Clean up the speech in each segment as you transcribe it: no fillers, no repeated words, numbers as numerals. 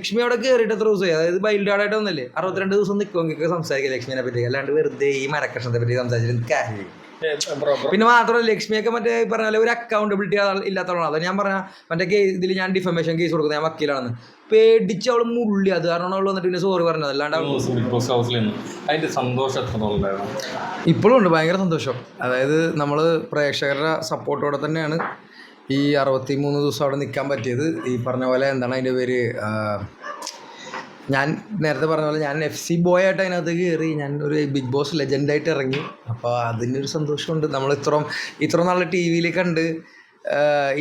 ലക്ഷ്മി അവിടെ കയറിയിട്ട് എത്ര ദിവസമായി, അതായത് ബൈൽഡാടായിട്ട് വന്നല്ലേ 62 ദിവസം നിൽക്കുമെങ്കിൽ സംസാരിക്കുക ലക്ഷ്മിനെ പറ്റി, അല്ലാണ്ട് വെറുതെ ഈ മരക്കഷ്ണത്തെ പറ്റി സംസാരിച്ചിട്ട് കാര്യം. പിന്നെ മാത്രമല്ല ലക്ഷ്മിയൊക്കെ മറ്റേ പറഞ്ഞാൽ ഒരു അക്കൗണ്ടബിലിറ്റി ഇല്ലാത്തവളാണ്. അത് ഞാൻ പറഞ്ഞ മറ്റേ ഇതിൽ ഞാൻ ഡിഫമേഷൻ കേസ് കൊടുക്കുന്നത്, ഞാൻ വക്കീലാണെന്ന് പേടിച്ച് അവള് മുള്ളി, അത് കാരണം അവൾ വന്നിട്ട് പിന്നെ സോറി പറഞ്ഞത്. അല്ലാണ്ട് ഇപ്പോഴും ഉണ്ട് ഭയങ്കര സന്തോഷം. അതായത് നമ്മൾ പ്രേക്ഷകരുടെ സപ്പോർട്ടോടെ തന്നെയാണ് ഈ 63 ദിവസം അവിടെ നിൽക്കാൻ പറ്റിയത്. ഈ പറഞ്ഞ പോലെ എന്താണ് അതിൻ്റെ പേര്, ഞാൻ നേരത്തെ പറഞ്ഞ പോലെ ഞാൻ FC ബോയ് ആയിട്ട് അതിനകത്ത് കയറി, ഞാൻ ഒരു ബിഗ് ബോസ് ലെജൻഡായിട്ട് ഇറങ്ങി. അപ്പോൾ അതിനൊരു സന്തോഷമുണ്ട്. നമ്മൾ ഇത്ര നാൾ TV കണ്ട്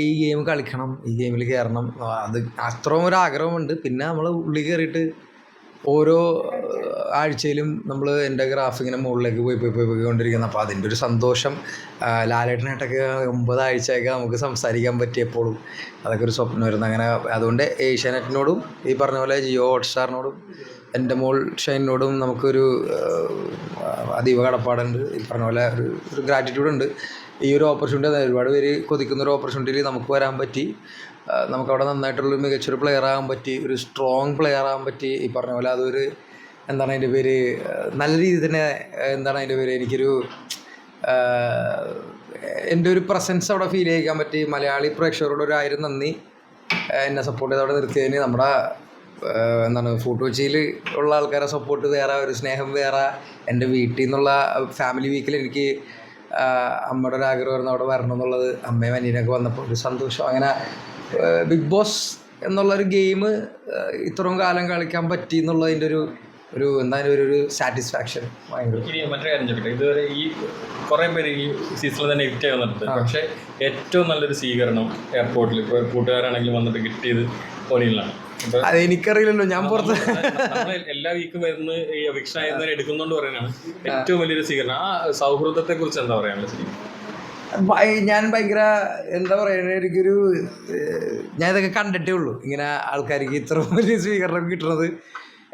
ഈ ഗെയിം കളിക്കണം, ഈ ഗെയിമിൽ കയറണം, അത് അത്രയും ഒരു ആഗ്രഹമുണ്ട്. പിന്നെ നമ്മൾ ഉള്ളിൽ കയറിയിട്ട് ഓരോ ആഴ്ചയിലും നമ്മൾ എൻ്റെ ഗ്രാഫിങ്ങിനെ മുകളിലേക്ക് പോയിക്കൊണ്ടിരിക്കുന്നത്. അപ്പോൾ അതിൻ്റെ ഒരു സന്തോഷം, ലാലേട്ടനായിട്ടൊക്കെ 9 ആഴ്ചയൊക്കെ നമുക്ക് സംസാരിക്കാൻ പറ്റിയപ്പോഴും അതൊക്കെ ഒരു സ്വപ്നമായിരുന്നു. അങ്ങനെ അതുകൊണ്ട് ഏഷ്യാനെറ്റിനോടും ഈ പറഞ്ഞ പോലെ ജിയോ ഹോട്ട്സ്റ്റാറിനോടും എൻ്റെ മോൾ ഷൈനോടും നമുക്കൊരു അതീവ കടപ്പാടുണ്ട്. ഈ പറഞ്ഞ പോലെ ഒരു ഗ്രാറ്റിറ്റ്യൂഡുണ്ട്. ഈ ഒരു ഓപ്പർച്യൂണിറ്റി ഒരുപാട് പേര് കൊതിക്കുന്നൊരു ഓപ്പർച്യൂണിറ്റിയിൽ നമുക്ക് വരാൻ പറ്റി. നമുക്കവിടെ നന്നായിട്ടുള്ളൊരു മികച്ചൊരു പ്ലെയർ ആകാൻ പറ്റി, ഒരു സ്ട്രോങ് പ്ലെയർ ആകാൻ പറ്റി. ഈ പറഞ്ഞ പോലെ അതൊരു എന്താണ് അതിൻ്റെ പേര്, നല്ല രീതിയിൽ തന്നെ എന്താണ് അതിൻ്റെ പേര്, എനിക്കൊരു എൻ്റെ ഒരു പ്രസൻസ് അവിടെ ഫീൽ ചെയ്യിക്കാൻ പറ്റി. മലയാളി പ്രേക്ഷകരോട് 1000 നന്ദി. എന്നെ സപ്പോർട്ട് ചെയ്ത് അവിടെ നിർത്തിയതിന്. നമ്മുടെ എന്താണ് ഫോട്ടോ കൊച്ചിയിൽ ഉള്ള ആൾക്കാരെ സപ്പോർട്ട് വേറെ, ഒരു സ്നേഹം വേറെ. എൻ്റെ വീട്ടിൽ നിന്നുള്ള ഫാമിലി വീക്കിൽ എനിക്ക് അമ്മയുടെ ഒരു ആഗ്രഹമായിരുന്നു അവിടെ വരണം എന്നുള്ളത്. അമ്മയും അനിയനൊക്കെ വന്നപ്പോൾ ഒരു സന്തോഷം. അങ്ങനെ ബിഗ് ബോസ് എന്നുള്ളൊരു ഗെയിം ഇത്രയും കാലം കളിക്കാൻ പറ്റി എന്നുള്ളതിൻ്റെ ഒരു എന്തായാലും ഒരു സാറ്റിസ്ഫാക്ഷൻ ഭയങ്കര. മറ്റൊരു കാര്യം ചോദിക്കട്ടെ, ഇതുവരെ ഈ കുറേ പേര് ഈ സീസണിൽ തന്നെ ഹിറ്റ് ആയി വന്നിട്ടുണ്ട്. പക്ഷേ ഏറ്റവും നല്ലൊരു സ്വീകരണം എയർപോർട്ടിൽ ഇപ്പോൾ കൂട്ടുകാരാണെങ്കിലും വന്നിട്ട് കിട്ടിയത് ഒനിയിലാണ്. അതെനിക്കറിയില്ലല്ലോ, ഞാൻ പുറത്ത് എല്ലാ വീക്കും വരുന്ന ഈ അഭിക്ഷ എടുക്കുന്നോണ്ട് പറയാനാണ് ഏറ്റവും വലിയൊരു സ്വീകരണം. ആ സൗഹൃദത്തെ കുറിച്ച് എന്താ പറയാനുള്ളത്? ഞാൻ ഭയങ്കര എന്താ പറയുക, എനിക്കൊരു ഞാൻ ഇതൊക്കെ കണ്ടിട്ടേ ഉള്ളൂ, ഇങ്ങനെ ആൾക്കാർക്ക് ഇത്ര വലിയ സ്വീകരണം കിട്ടുന്നത്.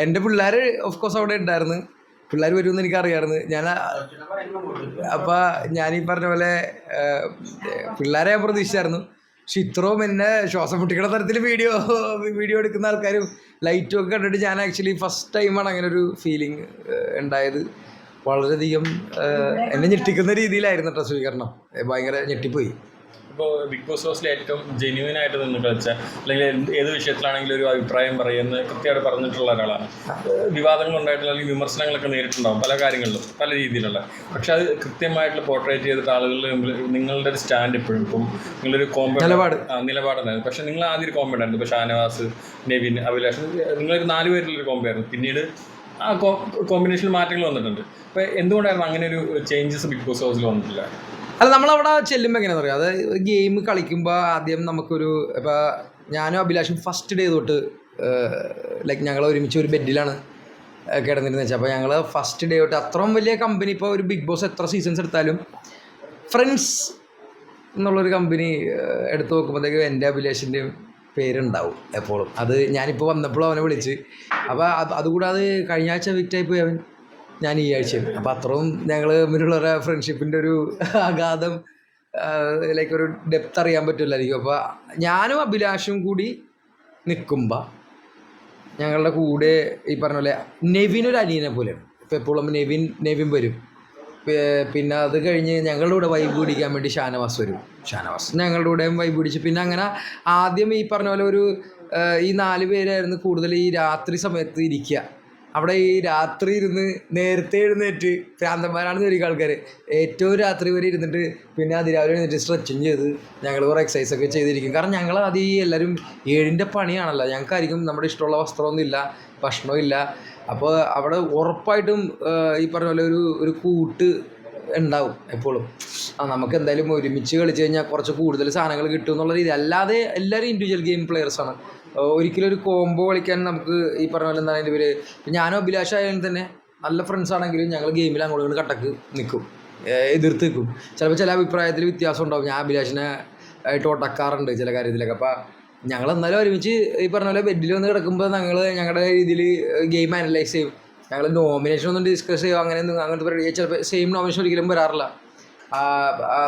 എൻ്റെ പിള്ളേർ ഓഫ്കോഴ്സ് അവിടെ ഉണ്ടായിരുന്നു, പിള്ളേർ വരുമെന്ന് എനിക്കറിയാമായിരുന്നു. അപ്പോൾ ഞാനീ പറഞ്ഞ പോലെ പിള്ളേരെ ഞാൻ പ്രതീക്ഷിച്ചായിരുന്നു. പക്ഷെ ഇത്രയും എന്നെ ശ്വാസം മുട്ടിക്കുന്ന തരത്തിൽ വീഡിയോ എടുക്കുന്ന ആൾക്കാരും ലൈറ്റും ഒക്കെ കണ്ടിട്ട് ഞാൻ ആക്ച്വലി ഫസ്റ്റ് ടൈമാണ് അങ്ങനെ ഒരു ഫീലിംഗ് ഉണ്ടായത്. വളരെയധികം എന്നെ ഞെട്ടിക്കുന്ന രീതിയിലായിരുന്നു കേട്ടോ സ്വീകരണം. ഭയങ്കര ഞെട്ടിപ്പോയി. ഇപ്പോൾ ബിഗ് ബോസ് ഹൗസിൽ ഏറ്റവും ജെന്യുവനായിട്ട് നിന്ന് കളിച്ച, അല്ലെങ്കിൽ ഏത് വിഷയത്തിലാണെങ്കിലും ഒരു അഭിപ്രായം പറയുന്ന കൃത്യമായിട്ട് പറഞ്ഞിട്ടുള്ള ഒരാളാണ്. വിവാദങ്ങൾ ഉണ്ടായിട്ടുള്ള അല്ലെങ്കിൽ വിമർശനങ്ങളൊക്കെ നേരിട്ടുണ്ടാകും പല കാര്യങ്ങളിലും, പല രീതിയിലുള്ള. പക്ഷെ അത് കൃത്യമായിട്ടുള്ള പോർട്രേറ്റ് ചെയ്തിട്ട് ആളുകളുടെ മുമ്പിൽ നിങ്ങളുടെ ഒരു സ്റ്റാൻഡ് എപ്പോഴും, ഇപ്പം നിങ്ങളൊരു നിലപാടുണ്ടായിരുന്നു. പക്ഷെ നിങ്ങൾ ആദ്യം ഒരു കോമ്പോ ഉണ്ടായിരുന്നു. ഇപ്പോൾ ഷാനവാസ്, നെവിൻ, അഭിലാഷ്, നിങ്ങളൊരു 4 പേരിലൊരു കോമ്പോ ആയിരുന്നു. പിന്നീട് ആ കോമ്പിനേഷനിൽ മാറ്റങ്ങൾ വന്നിട്ടുണ്ട്. അപ്പോൾ എന്തുകൊണ്ടായിരുന്നു അങ്ങനെ ഒരു ചേഞ്ചസ് ബിഗ് ബോസ് ഹൗസിൽ വന്നിട്ടില്ല? അല്ല, നമ്മളവിടെ ചെല്ലുമ്പോൾ എങ്ങനെയാണെന്ന് പറയാം, അത് ഗെയിം കളിക്കുമ്പോൾ ആദ്യം നമുക്കൊരു, ഇപ്പോൾ ഞാനും അഭിലാഷും ഫസ്റ്റ് ഡേ തൊട്ട് ലൈക്ക് ഞങ്ങൾ ഒരുമിച്ച് ഒരു ബെഡിലാണ് കിടന്നിരുന്നത് വെച്ചാൽ. അപ്പോൾ ഞങ്ങൾ ഫസ്റ്റ് ഡേ തൊട്ട് അത്രയും വലിയ കമ്പനി, ഇപ്പോൾ ഒരു ബിഗ് ബോസ് എത്ര സീസൺസ് എടുത്താലും ഫ്രണ്ട്സ് എന്നുള്ളൊരു കമ്പനി എടുത്ത് നോക്കുമ്പോഴത്തേക്കും എൻ്റെ അഭിലാഷിൻ്റെയും പേരുണ്ടാവും എപ്പോഴും. അത് ഞാനിപ്പോൾ വന്നപ്പോഴും അവനെ വിളിച്ച്. അപ്പോൾ അതുകൂടാതെ കഴിഞ്ഞ ആഴ്ച വിക്റ്റായി പോയി അവൻ, ഞാൻ ഈ ആഴ്ചയും. അപ്പോൾ അത്രയും ഞങ്ങൾ തമ്മിലുള്ള ഫ്രണ്ട്ഷിപ്പിൻ്റെ ഒരു ആഘാതം, ലൈക്ക് ഒരു ഡെപ്ത് അറിയാൻ പറ്റില്ലായിരിക്കും. അപ്പോൾ ഞാനും അഭിലാഷും കൂടി നിൽക്കുമ്പോൾ ഞങ്ങളുടെ കൂടെ ഈ പറഞ്ഞ പോലെ നെവിനൊരു അനിയനെ പോലെയാണ്. ഇപ്പോൾ എപ്പോഴും നെവിൻ വരും. പിന്നെ അത് കഴിഞ്ഞ് ഞങ്ങളുടെ കൂടെ വൈബ് പിടിക്കാൻ വേണ്ടി ഷാനവാസ് വരും. ഷാനവാസ് ഞങ്ങളുടെ കൂടെയും വൈബ് പിടിച്ച്. പിന്നെ അങ്ങനെ ആദ്യം ഈ പറഞ്ഞ പോലെ ഒരു ഈ 4 പേരായിരുന്നു കൂടുതൽ ഈ രാത്രി സമയത്ത് ഇരിക്കുക. അവിടെ ഈ രാത്രി ഇരുന്ന് നേരത്തെ എഴുന്നേറ്റ് ഭ്രാന്തന്മാരാണെന്ന് ഒരിക്കൽ ആൾക്കാർ ഏറ്റവും രാത്രി വരെ ഇരുന്നിട്ട് പിന്നെ അതിരാവിലെ എഴുന്നേറ്റ് സ്ട്രെച്ചിങ് ചെയ്ത് ഞങ്ങൾ കുറേ എക്സസൈസൊക്കെ ചെയ്തിരിക്കും. കാരണം ഞങ്ങൾ അത് ഈ എല്ലാവരും 7ൻ്റെ പണിയാണല്ലോ. ഞങ്ങൾക്കായിരിക്കും നമ്മുടെ ഇഷ്ടമുള്ള വസ്ത്രമൊന്നും ഇല്ല, ഭക്ഷണവും ഇല്ല. അപ്പോൾ അവിടെ ഉറപ്പായിട്ടും ഈ പറഞ്ഞ പോലെ ഒരു കൂട്ട് ഉണ്ടാവും എപ്പോഴും. നമുക്ക് എന്തായാലും ഒരുമിച്ച് കളിച്ച് കഴിഞ്ഞാൽ കുറച്ച് കൂടുതൽ സാധനങ്ങൾ കിട്ടും എന്നുള്ള രീതി. അല്ലാതെ എല്ലാവരും ഇൻഡിവിജ്വൽ ഗെയിം പ്ലെയേഴ്സാണ്. ഒരിക്കലും ഒരു കോംബോ കളിക്കാൻ നമുക്ക് ഈ പറഞ്ഞ പോലെ എന്താണ് അതിൻ്റെ പേര്, ഞാനും അഭിലാഷായാലും തന്നെ നല്ല ഫ്രണ്ട്സ് ആണെങ്കിലും ഞങ്ങൾ ഗെയിമിൽ അങ്ങോട്ട് കട്ടക്ക് നിൽക്കും, എതിർത്ത് നിൽക്കും. ചിലപ്പോൾ ചില അഭിപ്രായത്തിൽ വ്യത്യാസം ഉണ്ടാവും. ഞാൻ അഭിലാഷിനെ ആയിട്ട് ഒട്ടക്കാറുണ്ട് ചില കാര്യത്തിലൊക്കെ. അപ്പോൾ ഞങ്ങൾ എന്നാലും ഒരുമിച്ച് ഈ പറഞ്ഞ പോലെ ബെഡിൽ വന്ന് കിടക്കുമ്പോൾ ഞങ്ങളുടെ രീതിയിൽ ഗെയിം അനലൈസ് ചെയ്യും. ഞങ്ങൾ നോമിനേഷൻ ഒന്നും ഡിസ്കസ് ചെയ്യുക അങ്ങനത്തെ പരിപാടി ചിലപ്പോൾ സെയിം നോമിനേഷൻ ഒരിക്കലും വരാറില്ല.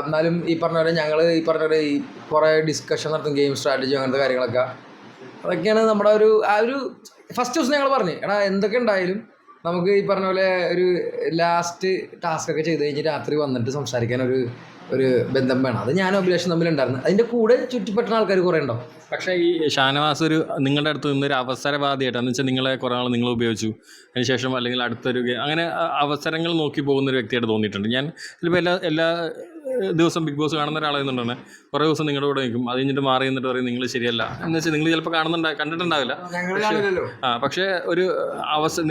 എന്നാലും ഈ പറഞ്ഞ പോലെ ഞങ്ങൾ ഈ പറഞ്ഞ പോലെ ഈ കുറേ ഡിസ്കഷൻ നടത്തും, ഗെയിം സ്ട്രാറ്റജി അങ്ങനത്തെ കാര്യങ്ങളൊക്കെ. അതൊക്കെയാണ് നമ്മുടെ ആ ഒരു ഫസ്റ്റ് ദിവസം ഞങ്ങൾ പറഞ്ഞു എടാ എന്തൊക്കെ ഉണ്ടായാലും നമുക്ക് ഈ പറഞ്ഞ പോലെ ഒരു ലാസ്റ്റ് ടാസ്ക് ഒക്കെ ചെയ്ത് കഴിഞ്ഞ് രാത്രി വന്നിട്ട് സംസാരിക്കാൻ ഒരു ബന്ധം വേണം. അത് ഞാനും അഭിലാഷും തമ്മിലുണ്ടായിരുന്നു. അതിൻ്റെ കൂടെ ചുറ്റിപ്പറ്റുന്ന ആൾക്കാർ കുറേ ഉണ്ടാവും. പക്ഷേ ഈ ഷാനവാസ് നിങ്ങളുടെ അടുത്ത് നിന്നൊരു അവസരവാദിയായിട്ടാണ് വെച്ചാൽ നിങ്ങളെ കുറേ നാൾ നിങ്ങൾ ഉപയോഗിച്ചു, അതിനുശേഷം അല്ലെങ്കിൽ അടുത്തൊരു അങ്ങനെ അവസരങ്ങൾ നോക്കി പോകുന്ന ഒരു വ്യക്തിയായിട്ട് തോന്നിയിട്ടുണ്ട്. ഞാൻ ചിലപ്പോൾ എല്ലാ ദിവസം ബിഗ് ബോസ് കാണുന്ന ഒരാളായതുകൊണ്ടാണ് കുറേ ദിവസം നിങ്ങളുടെ കൂടെ നിൽക്കും, അത് കഴിഞ്ഞിട്ട് മാറി നിന്നിട്ട് പറയും നിങ്ങൾ ശരിയല്ല എന്ന് വെച്ചാൽ നിങ്ങൾ ചിലപ്പോൾ കണ്ടിട്ടുണ്ടാവില്ല. പക്ഷേ ഒരു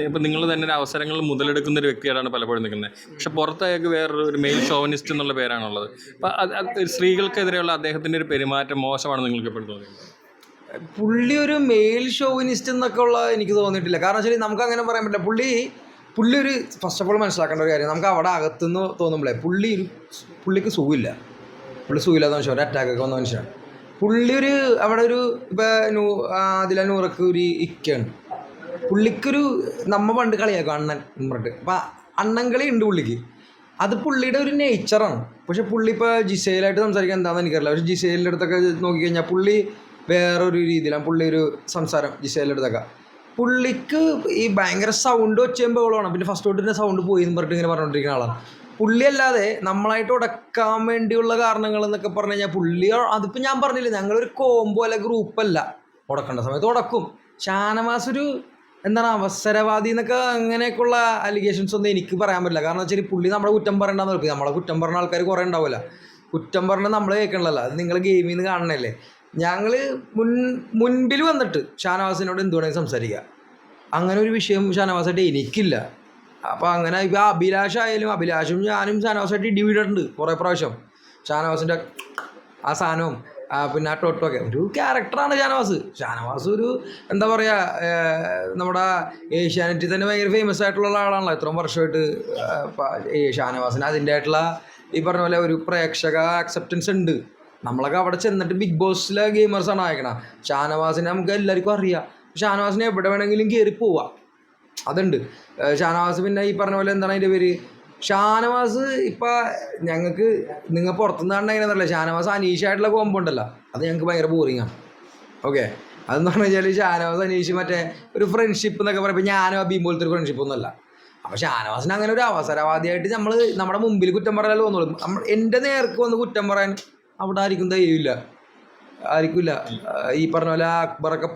ഇപ്പം നിങ്ങൾ തന്നെ ഒരു അവസരങ്ങൾ മുതലെടുക്കുന്ന ഒരു വ്യക്തിയായിട്ടാണ് പലപ്പോഴും നിൽക്കുന്നത്. പക്ഷെ പുറത്തേക്ക് വേറൊരു മെയിൽ ഷോവനിസ്റ്റ് എന്നുള്ള പേരാണുള്ളത്. അപ്പം സ്ത്രീകൾക്കെതിരെയുള്ള അദ്ദേഹത്തിൻ്റെ ഒരു പെരുമാറ്റം മോശമാണ് നിങ്ങൾക്ക് എപ്പോഴും തോന്നിയത്? പുള്ളി ഒരു മെയിൽ ഷോവിനിസ്റ്റ് എന്നൊക്കെ ഉള്ള എനിക്ക് തോന്നിയിട്ടില്ല. കാരണം വെച്ചാൽ നമുക്ക് അങ്ങനെ പറയാൻ പറ്റില്ല. പുള്ളി ഒരു ഫസ്റ്റ് ഓഫ് ഓൾ മനസ്സിലാക്കേണ്ട ഒരു കാര്യം, നമുക്ക് അവിടെ അകത്തുനിന്ന് തോന്നുമ്പോഴേ പുള്ളിക്ക് സുഖമില്ല. പുള്ളി സുഖമില്ലാത്ത മനുഷ്യൻ, ഒരു അറ്റാക്കൊക്കെ വന്ന മനുഷ്യനാണ് പുള്ളി. അവിടെ ഇപ്പോൾ അതില നൂറക്ക് ഒരു ഇക്കാണ് പുള്ളിക്കൊരു പണ്ട് കളിയാക്കും അണ്ണൻ എന്ന് പറഞ്ഞിട്ട്. അപ്പം അണ്ണൻകളി ഉണ്ട് പുള്ളിക്ക്, അത് പുള്ളിയുടെ ഒരു നേച്ചറാണ്. പക്ഷെ പുള്ളി ഇപ്പോൾ ജിസയിലായിട്ട് സംസാരിക്കാൻ എന്താണെന്ന് എനിക്കറിയില്ല. പക്ഷേ ജിസയിലിൻ്റെ അടുത്തൊക്കെ നോക്കിക്കഴിഞ്ഞാൽ പുള്ളി വേറൊരു രീതിയിലാണ് പുള്ളി ഒരു സംസാരം. ജിസയിലിൻ്റെ അടുത്തൊക്കെ പുള്ളിക്ക് ഈ ഭയങ്കര സൗണ്ട് വെച്ചുമ്പോൾ വേണം. പിന്നെ ഫസ്റ്റ് തൊട്ടിൻ്റെ സൗണ്ട് പോയി എന്ന് പറഞ്ഞിട്ട് ഇങ്ങനെ പറഞ്ഞുകൊണ്ടിരിക്കുന്ന ആളാണ് പുള്ളി. അല്ലാതെ നമ്മളായിട്ട് ഉടക്കാൻ വേണ്ടിയുള്ള കാരണങ്ങൾ എന്നൊക്കെ പറഞ്ഞു കഴിഞ്ഞാൽ അതിപ്പോൾ ഞാൻ പറഞ്ഞില്ലേ, ഞങ്ങളൊരു കോംബോ അല്ല ഗ്രൂപ്പല്ല. ഉടക്കേണ്ട സമയത്ത് ഉടക്കും. ഷാനവാസ് എന്താണ് അവസരവാദി എന്നൊക്കെ അങ്ങനെയൊക്കെയുള്ള അലിഗേഷൻസ് ഒന്നും എനിക്ക് പറയാൻ പറ്റില്ല. കാരണം വെച്ചാൽ പുള്ളി നമ്മളെ കുറ്റം പറയണ്ടെന്ന് പറയും. നമ്മളെ കുറ്റം പറഞ്ഞ ആൾക്കാർ കുറേ ഉണ്ടാവില്ല. കുറ്റം പറഞ്ഞാൽ നമ്മൾ കേൾക്കണമല്ലോ, അത് നിങ്ങൾ ഗെയിമിൽ നിന്ന് കാണണല്ലേ. ഞങ്ങൾ മുൻപിൽ വന്നിട്ട് ഷാനവാസിനോട് എന്തുവേണമെങ്കിൽ സംസാരിക്കുക. അങ്ങനെ ഒരു വിഷയം ഷാനവാസായിട്ട് എനിക്കില്ല. അപ്പോൾ അങ്ങനെ ഇപ്പോൾ അഭിലാഷും ഞാനും ഷാനവാസായിട്ട് ഇടിവിടുന്നുണ്ട് കുറേ പ്രാവശ്യം. ഷാനവാസിൻ്റെ ആ സാധനവും പിന്നെ ആ ടോട്ടൊക്കെ ഒരു ക്യാരക്ടറാണ് ഷാനവാസ് ഒരു എന്താ പറയുക, നമ്മുടെ ഏഷ്യാനെറ്റിൽ തന്നെ ഭയങ്കര ഫേമസ് ആയിട്ടുള്ള ആളാണല്ലോ ഇത്രയും വർഷമായിട്ട്. ഷാനവാസിന് അതിൻ്റെ ആയിട്ടുള്ള ഈ പറഞ്ഞ പോലെ ഒരു പ്രേക്ഷക അക്സെപ്റ്റൻസ് ഉണ്ട്. നമ്മളൊക്കെ അവിടെ ചെന്നിട്ട് ബിഗ് ബോസിലെ ഗെയിമേഴ്സാണ് അയക്കണം. ഷാനവാസിനെ നമുക്ക് എല്ലാവർക്കും അറിയാം. ഷാനവാസിനെ എവിടെ വേണമെങ്കിലും കയറി പോവാം, അതുണ്ട്. ഷാനവാസ് പിന്നെ ഈ പറഞ്ഞ പോലെ എന്താണ് അതിൻ്റെ പേര്, ഷാനവാസ് ഇപ്പം ഞങ്ങൾക്ക് നിങ്ങൾ പുറത്തുനിന്ന് കാണുന്ന എങ്ങനെയാണെന്നറിയില്ല, ഷാനവാസ് അനീഷായിട്ടുള്ള കോമ്പോ ഉണ്ടല്ലോ, അത് ഞങ്ങൾക്ക് ഭയങ്കര ബോറിങ്ങാണ്. ഓക്കെ, അതെന്ന് പറഞ്ഞു കഴിഞ്ഞാൽ ഷാനവാസ് അനീഷ് മറ്റേ ഒരു ഫ്രണ്ട്ഷിപ്പ് എന്നൊക്കെ പറയുമ്പോൾ ഞാനും അബീം പോലത്തെ ഒരു ഫ്രണ്ട്ഷിപ്പൊന്നുമല്ല. അപ്പോൾ ഷാനവാസിന് അങ്ങനെ ഒരു അവസരവാദിയായിട്ട് നമ്മുടെ മുമ്പിൽ കുറ്റം പറയാൻ തോന്നുള്ളൂ. എൻ്റെ നേർക്ക് വന്ന് കുറ്റം പറയാൻ അവിടെ ആയിരിക്കും ധൈര്യമില്ല, ആയിരിക്കില്ല. ഈ പറഞ്ഞ പോലെ അക്ബറൊക്കെ